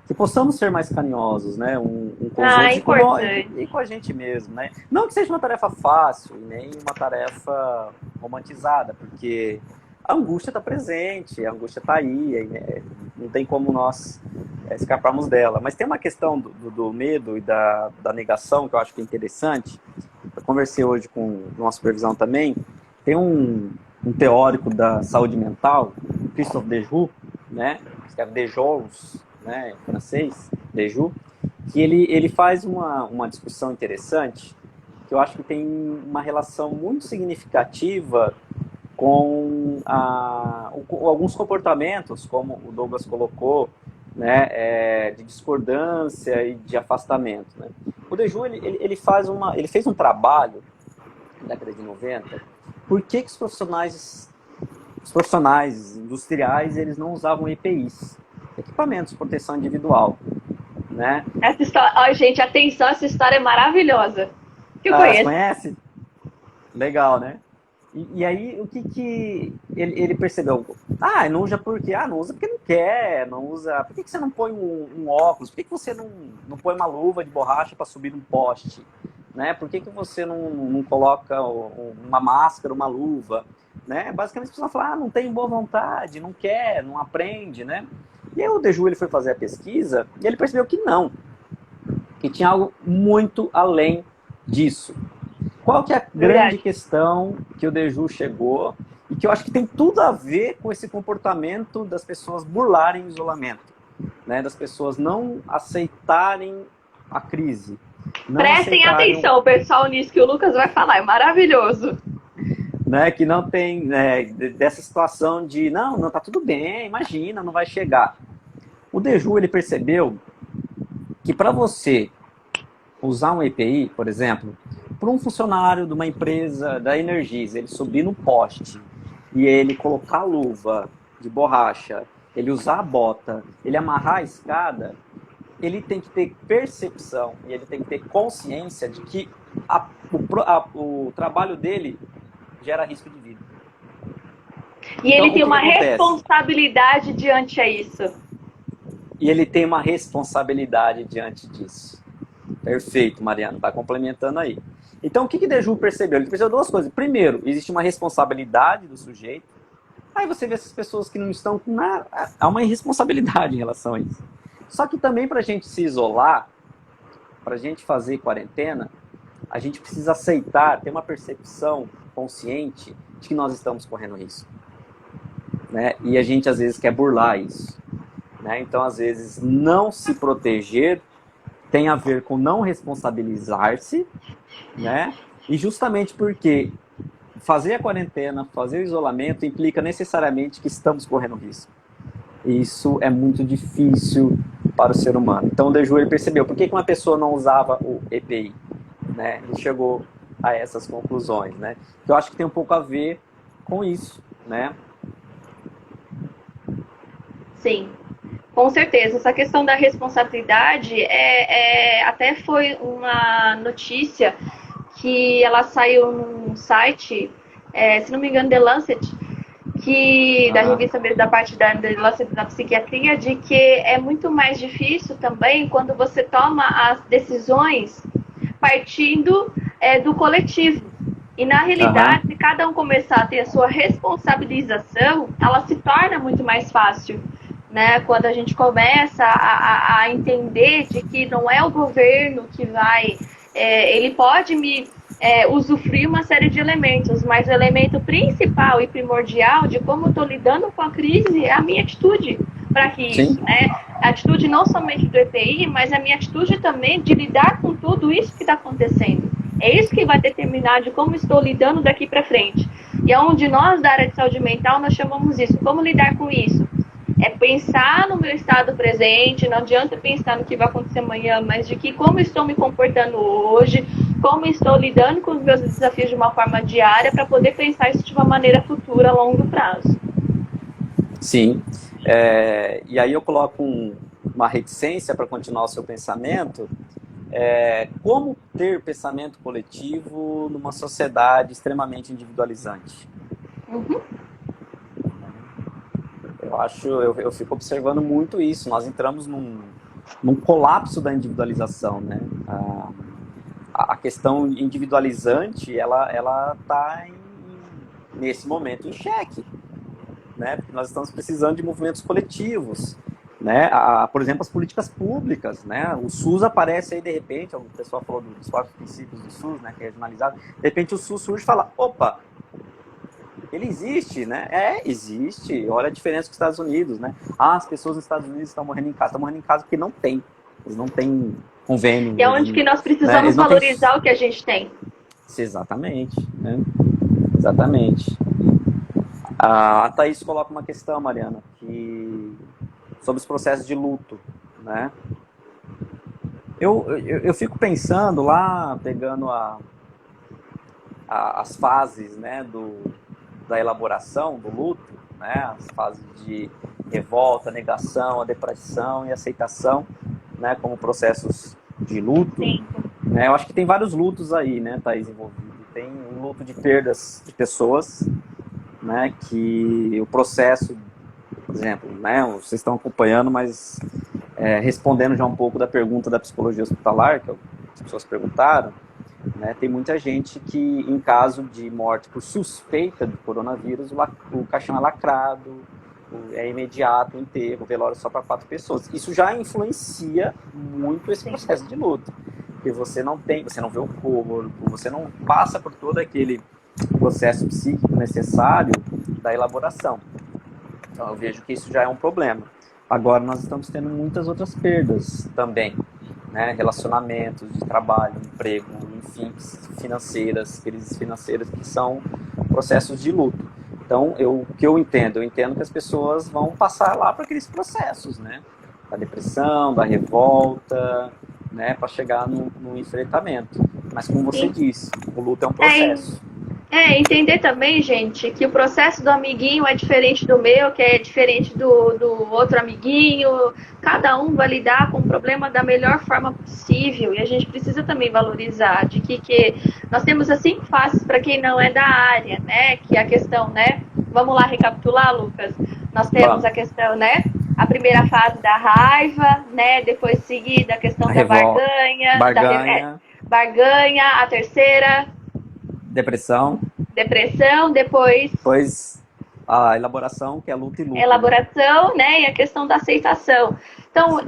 Que possamos ser mais carinhosos, né? Um com os outros e com a gente mesmo, né? Não que seja uma tarefa fácil, nem uma tarefa romantizada, porque a angústia está presente, a angústia está aí, né? Não tem como nós escaparmos dela. Mas tem uma questão do medo e da negação que eu acho que é interessante. Eu conversei hoje com uma supervisão também. Tem um teórico da saúde mental, Christophe Dejoux, né? Escreve Dejoux, né? Em francês, Dejoux, que ele faz uma discussão interessante, que eu acho que tem uma relação muito significativa com alguns comportamentos, como o Douglas colocou, né, de discordância e de afastamento. Né? O Dejoux, ele fez um trabalho na década de 90, por que os profissionais industriais, eles não usavam EPIs, equipamentos de proteção individual. Né? Essa história, gente, atenção, essa história é maravilhosa. Que eu conheço. Você conhece? Legal, né? E aí, o que ele percebeu? Não usa por quê? Não usa porque não quer, não usa... Por que você não põe um óculos? Por que você não põe uma luva de borracha para subir num poste? Né? Por que você não coloca uma máscara, uma luva? Né? Basicamente, as pessoas falam, não tem boa vontade, não quer, não aprende, né? E aí o Dejoux, ele foi fazer a pesquisa e ele percebeu que não, que tinha algo muito além disso. Qual que é a grande questão que o Dejoux chegou e que eu acho que tem tudo a ver com esse comportamento das pessoas burlarem o isolamento, né? Das pessoas não aceitarem a crise. Prestem atenção, pessoal, nisso que o Lucas vai falar, é maravilhoso. Né, que não tem dessa situação de não, tá tudo bem, imagina, não vai chegar. O Dejoux, ele percebeu que para você usar um EPI, por exemplo, para um funcionário de uma empresa da Energisa, ele subir no poste e ele colocar a luva de borracha, ele usar a bota, ele amarrar a escada, ele tem que ter percepção e ele tem que ter consciência de que o trabalho dele gera risco de vida. E então, ele tem uma responsabilidade diante a isso. E ele tem uma responsabilidade diante disso. Perfeito, Mariana, está complementando aí. Então, o que Dejoux percebeu? Ele percebeu duas coisas. Primeiro, existe uma responsabilidade do sujeito. Aí você vê essas pessoas que não estão com nada. Há uma irresponsabilidade em relação a isso. Só que também para a gente se isolar, para a gente fazer quarentena, a gente precisa aceitar, ter uma percepção consciente de que nós estamos correndo risco, né? E a gente às vezes quer burlar isso, né? Então às vezes não se proteger tem a ver com não responsabilizar-se, né? E justamente porque fazer a quarentena, fazer o isolamento implica necessariamente que estamos correndo risco. E isso é muito difícil para o ser humano. Então o Deju, ele percebeu por que uma pessoa não usava o EPI, né? Ele chegou a essas conclusões, né? Eu acho que tem um pouco a ver com isso, né? Sim, com certeza. Essa questão da responsabilidade até foi uma notícia que ela saiu num site, se não me engano, The Lancet, da revista mesmo, da parte da Lancet da psiquiatria, de que é muito mais difícil também quando você toma as decisões partindo do coletivo. E na realidade, se cada um começar a ter a sua responsabilização, ela se torna muito mais fácil, né? Quando a gente começa a entender de que não é o governo que vai... ele pode me usufruir uma série de elementos, mas o elemento principal e primordial de como eu estou lidando com a crise é a minha atitude para que isso, né? A atitude não somente do EPI, mas a minha atitude também de lidar com tudo isso que está acontecendo. É isso que vai determinar de como estou lidando daqui para frente. E é onde nós, da área de saúde mental, nós chamamos isso. Como lidar com isso? É pensar no meu estado presente, não adianta pensar no que vai acontecer amanhã, mas de que como estou me comportando hoje, como estou lidando com os meus desafios de uma forma diária, para poder pensar isso de uma maneira futura, a longo prazo. Sim. E aí eu coloco uma reticência para continuar o seu pensamento. Como ter pensamento coletivo numa sociedade extremamente individualizante? Uhum. Eu fico observando muito isso. Nós entramos num colapso da individualização, né? A questão individualizante, ela está nesse momento em xeque, né? Porque nós estamos precisando de movimentos coletivos, né? Por exemplo, as políticas públicas, né? O SUS aparece aí de repente, o pessoal falou dos 4 princípios do SUS, né? Que é regionalizado. De repente o SUS surge e fala, opa, ele existe, né? Existe. Olha a diferença com os Estados Unidos, né? As pessoas nos Estados Unidos estão morrendo em casa porque não tem. Eles não têm convênio. E é onde que nós precisamos valorizar o que a gente tem. Exatamente, né? Exatamente. A Thaís coloca uma questão, Mariana, sobre os processos de luto, né? Eu fico pensando lá, pegando as fases, né, da elaboração do luto, né, as fases de revolta, negação, a depressão e aceitação, né, como processos de luto. Sim. Né, eu acho que tem vários lutos aí, né, Thaís, envolvido. Tem um luto de perdas de pessoas, né, que o processo, por exemplo, né, vocês estão acompanhando, mas respondendo já um pouco da pergunta da psicologia hospitalar, que as pessoas perguntaram, né, tem muita gente que, em caso de morte por suspeita de coronavírus, o caixão é lacrado, é imediato o enterro, o velório só para 4 pessoas. Isso já influencia muito esse processo de luto, porque você não vê o corpo, você não passa por todo aquele processo psíquico necessário da elaboração. Então eu vejo que isso já é um problema. Agora nós estamos tendo muitas outras perdas também, né? Relacionamentos de trabalho, emprego, enfim, crises financeiras que são processos de luto. Então, o que eu entendo que as pessoas vão passar lá por aqueles processos, né? Da depressão, da revolta, né? Para chegar no enfrentamento. Mas como você disse, o luto é um processo. Entender também, gente, que o processo do amiguinho é diferente do meu, que é diferente do outro amiguinho. Cada um vai lidar com o problema da melhor forma possível. E a gente precisa também valorizar de que nós temos as 5 fases para quem não é da área, né? Que é a questão, né? Vamos lá recapitular, Lucas? Nós temos a questão, né? A primeira fase da raiva, né? Depois seguida a questão da barganha, a terceira... Depressão, depois a elaboração, que é luta e luta. Elaboração, né? E a questão da aceitação. Então,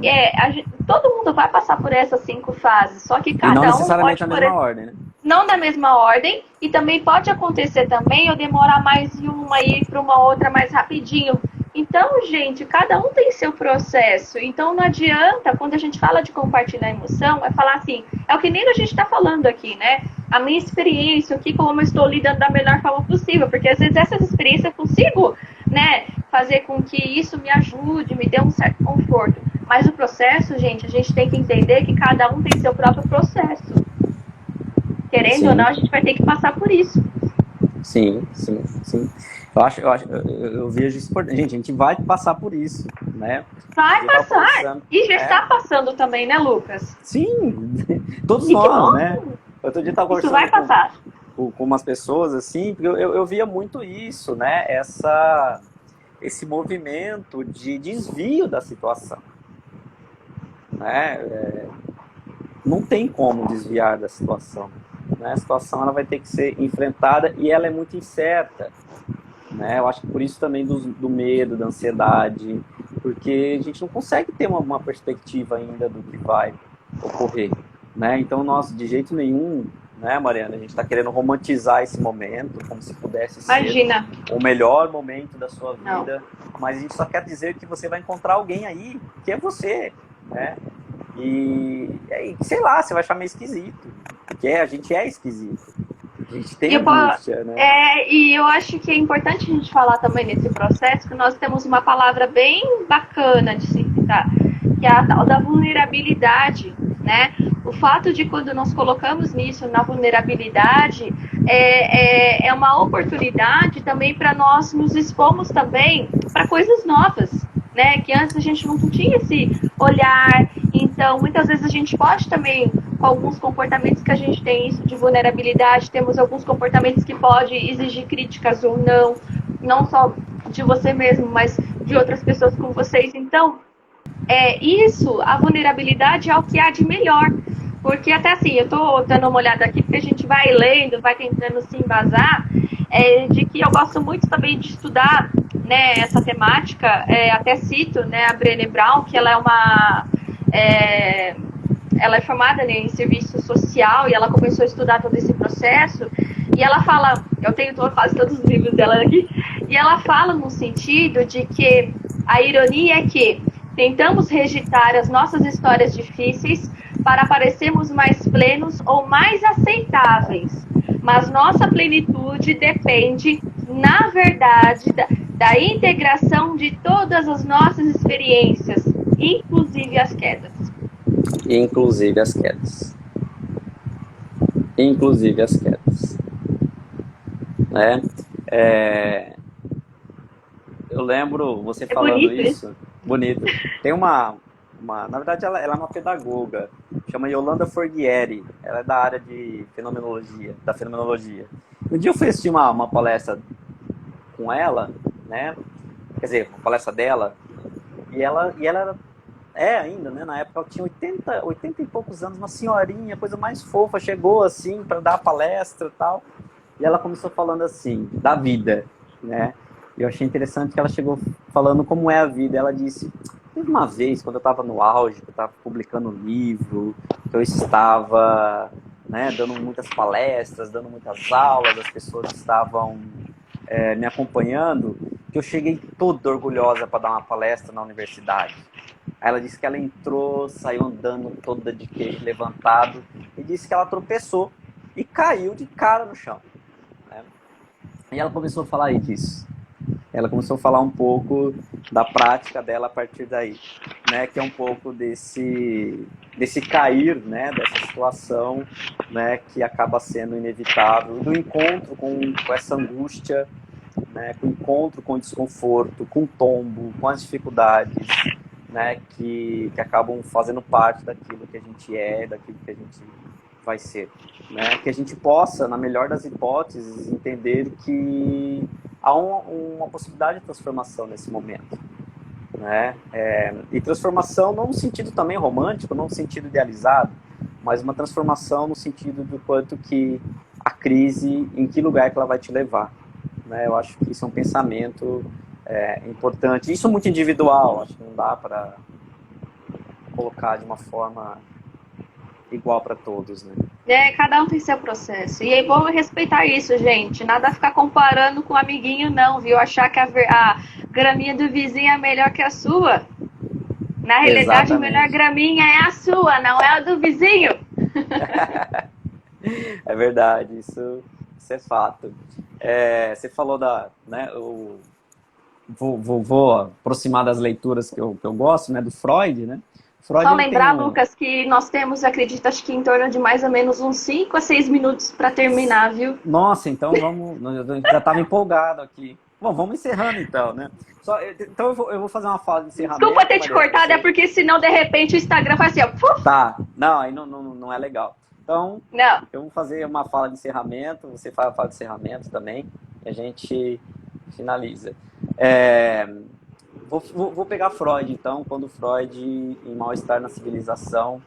todo mundo vai passar por essas 5 fases, só que cada não um necessariamente pode, na mesma ordem, né? não da mesma ordem, e também pode acontecer também eu demorar mais em uma e ir para uma outra mais rapidinho. Então, gente, cada um tem seu processo. Então, não adianta, quando a gente fala de compartilhar emoção, é falar assim, é o que nem a gente está falando aqui, né? A minha experiência, aqui, como eu estou lidando da melhor forma possível, porque às vezes essas experiências eu consigo, né, fazer com que isso me ajude, me dê um certo conforto. Mas o processo, gente, a gente tem que entender que cada um tem seu próprio processo. Querendo ou não, a gente vai ter que passar por isso. Sim. Eu vejo isso importante. Gente, a gente vai passar por isso, né? Vai passar. E já está passando também, né, Lucas? Sim, todos nós, né? Outro dia eu estava conversando isso vai passar. Com umas pessoas, assim, porque eu via muito isso, né? Esse movimento de desvio da situação. Né? Não tem como desviar da situação. Né? A situação ela vai ter que ser enfrentada e ela é muito incerta. Né? Eu acho que por isso também do medo, da ansiedade, porque a gente não consegue ter uma perspectiva ainda do que vai ocorrer. Né? Então, nós, de jeito nenhum, né, Mariana, a gente está querendo romantizar esse momento, como se pudesse ser o melhor momento da sua vida, mas a gente só quer dizer que você vai encontrar alguém aí, que é você, né? E sei lá, você vai achar meio esquisito, porque a gente é esquisito. A gente tem angústia, né? E eu acho que é importante a gente falar também nesse processo que nós temos uma palavra bem bacana de se citar, que é a tal da vulnerabilidade, né? O fato de quando nós colocamos nisso, na vulnerabilidade, é uma oportunidade também para nós nos expormos também para coisas novas, né? Que antes a gente não tinha esse olhar. Então, muitas vezes a gente pode também, com alguns comportamentos que a gente tem isso de vulnerabilidade, temos alguns comportamentos que podem exigir críticas ou não só de você mesmo, mas de outras pessoas com vocês. Então, a vulnerabilidade é o que há de melhor. Porque até assim, eu estou dando uma olhada aqui, porque a gente vai lendo, vai tentando se embasar, de que eu gosto muito também de estudar, né, essa temática, até cito, né, a Brené Brown, que ela é formada, né, em serviço social e ela começou a estudar todo esse processo e ela fala, eu tenho quase todos os livros dela aqui, e ela fala no sentido de que a ironia é que tentamos rejeitar as nossas histórias difíceis para parecermos mais plenos ou mais aceitáveis, mas nossa plenitude depende, na verdade, da integração de todas as nossas experiências, inclusive as quedas. Inclusive as quedas. Né? Eu lembro você falando isso. Bonito. Tem na verdade, ela é uma pedagoga, chama Yolanda Forghieri. Ela é da área de da fenomenologia. Um dia eu fui assistir uma palestra com ela, né? Quer dizer, uma palestra dela, e ela ainda, né? Na época ela tinha 80 e poucos anos, uma senhorinha, coisa mais fofa, chegou assim para dar a palestra e tal, e ela começou falando assim, da vida, né? E eu achei interessante que ela chegou falando como é a vida. Ela disse, teve uma vez, quando eu estava no auge, que eu estava publicando um livro, que eu estava, né, dando muitas palestras, dando muitas aulas, as pessoas estavam me acompanhando, que eu cheguei toda orgulhosa para dar uma palestra na universidade. Aí ela disse que ela entrou, saiu andando toda de queixo levantado, e disse que ela tropeçou e caiu de cara no chão. Né? E ela começou a falar disso. Ela começou a falar um pouco da prática dela a partir daí, né? Que é um pouco desse cair, né? Dessa situação, né? Que acaba sendo inevitável, do encontro com essa angústia, né? Com o encontro com o desconforto, com o tombo, com as dificuldades, né? Que acabam fazendo parte daquilo que a gente é, daquilo que a gente vai ser, né? Que a gente possa, na melhor das hipóteses, entender que há uma possibilidade de transformação nesse momento, né? E transformação não no sentido também romântico, não no sentido idealizado, mas uma transformação no sentido do quanto que a crise, em que lugar que ela vai te levar, né? Eu acho que isso é um pensamento importante. Isso é muito individual, acho que não dá para colocar de uma forma igual para todos, né? Cada um tem seu processo. E aí vamos respeitar isso, gente. Nada a ficar comparando com o amiguinho, não, viu? Achar que a graminha do vizinho é melhor que a sua. Na realidade, a melhor graminha é a sua, não é a do vizinho. É verdade, isso é fato. Você falou né, vou aproximar das leituras que eu gosto, né, do Freud, né? Freud, só lembrar, Lucas, que nós temos, acredito, acho que em torno de mais ou menos uns 5 a 6 minutos para terminar, viu? Nossa, então vamos, eu já estava empolgado aqui. Bom, vamos encerrando então, né? Então eu vou fazer uma fala de encerramento. Desculpa ter te cortado, é porque senão de repente o Instagram faz assim, ó. Puf. Tá, não, aí não é legal. Então, eu vou fazer uma fala de encerramento, você faz a fala de encerramento também, e a gente finaliza. Vou pegar Freud, então, quando Freud, em Mal-Estar na Civilização,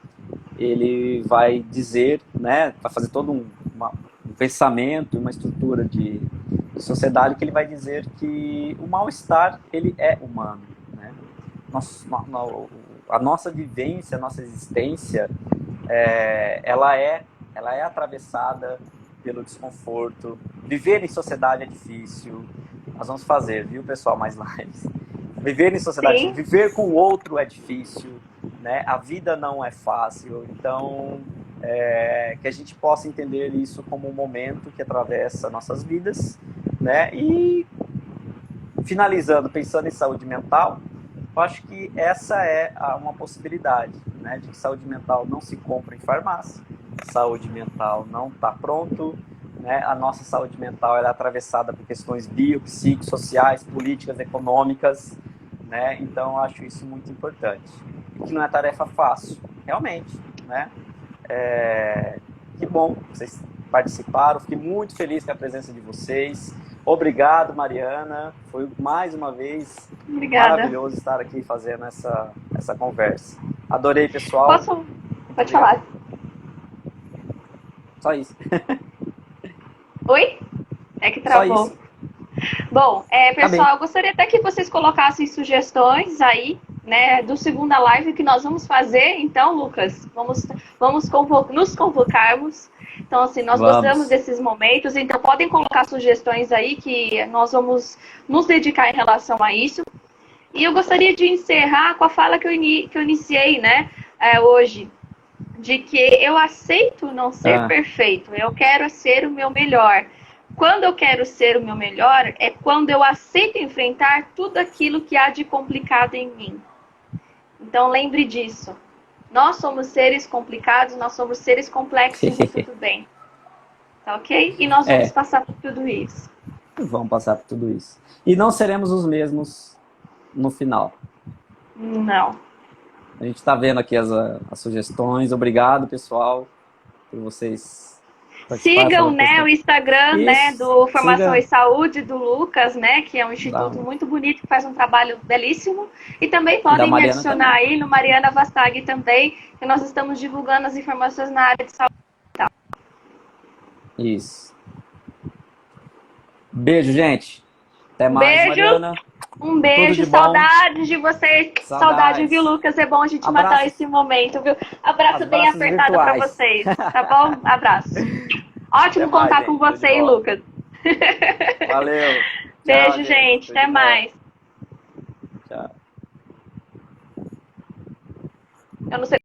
ele vai dizer, né, vai fazer todo um pensamento, uma estrutura de sociedade, que ele vai dizer que o mal-estar, ele é humano, né? A nossa vivência, a nossa existência, ela é atravessada pelo desconforto. Viver em sociedade é difícil. Nós vamos fazer, viu, pessoal, mais lives. Viver em sociedade, Sim. Viver com o outro é difícil, né? A vida não é fácil. Então, que a gente possa entender isso como um momento que atravessa nossas vidas, né? E finalizando, pensando em saúde mental, eu acho que essa é uma possibilidade, né? De que saúde mental não se compra em farmácia, saúde mental não está pronto, né? A nossa saúde mental ela é atravessada por questões biopsicossociais, políticas, econômicas, né? Então eu acho isso muito importante. E que não é tarefa fácil, realmente, né? Que bom que vocês participaram, fiquei muito feliz com a presença de vocês. Obrigado, Mariana. Foi mais uma vez maravilhoso estar aqui fazendo essa conversa. Adorei, pessoal. Pode falar. Só isso. Oi? É que travou. Só isso. Bom, pessoal, eu gostaria até que vocês colocassem sugestões aí, né, do segunda live que nós vamos fazer. Então, Lucas, vamos nos convocarmos. Então, assim, nós gostamos desses momentos, então podem colocar sugestões aí que nós vamos nos dedicar em relação a isso. E eu gostaria de encerrar com a fala que eu iniciei, né, hoje, de que eu aceito não ser perfeito, eu quero ser o meu melhor. Quando eu quero ser o meu melhor, é quando eu aceito enfrentar tudo aquilo que há de complicado em mim. Então, lembre disso. Nós somos seres complicados, nós somos seres complexos e tudo bem. Tá ok? E nós vamos passar por tudo isso. Vamos passar por tudo isso. E não seremos os mesmos no final. Não. A gente está vendo aqui as sugestões. Obrigado, pessoal, por vocês... Sigam, né, o Instagram, né, do Formação e Saúde, do Lucas, né, que é um instituto muito bonito, que faz um trabalho belíssimo. E também podem me adicionar aí no Mariana Vastag também, que nós estamos divulgando as informações na área de saúde. Isso. Beijo, gente. Até mais, Mariana. Um beijo, saudades de vocês. Saudade, viu, Lucas? É bom a gente matar esse momento, viu? Abraço bem apertado para vocês, tá bom? Abraço. Ótimo contar com você, hein, Lucas? Valeu. Beijo, gente. Até mais. Tchau. Eu não sei.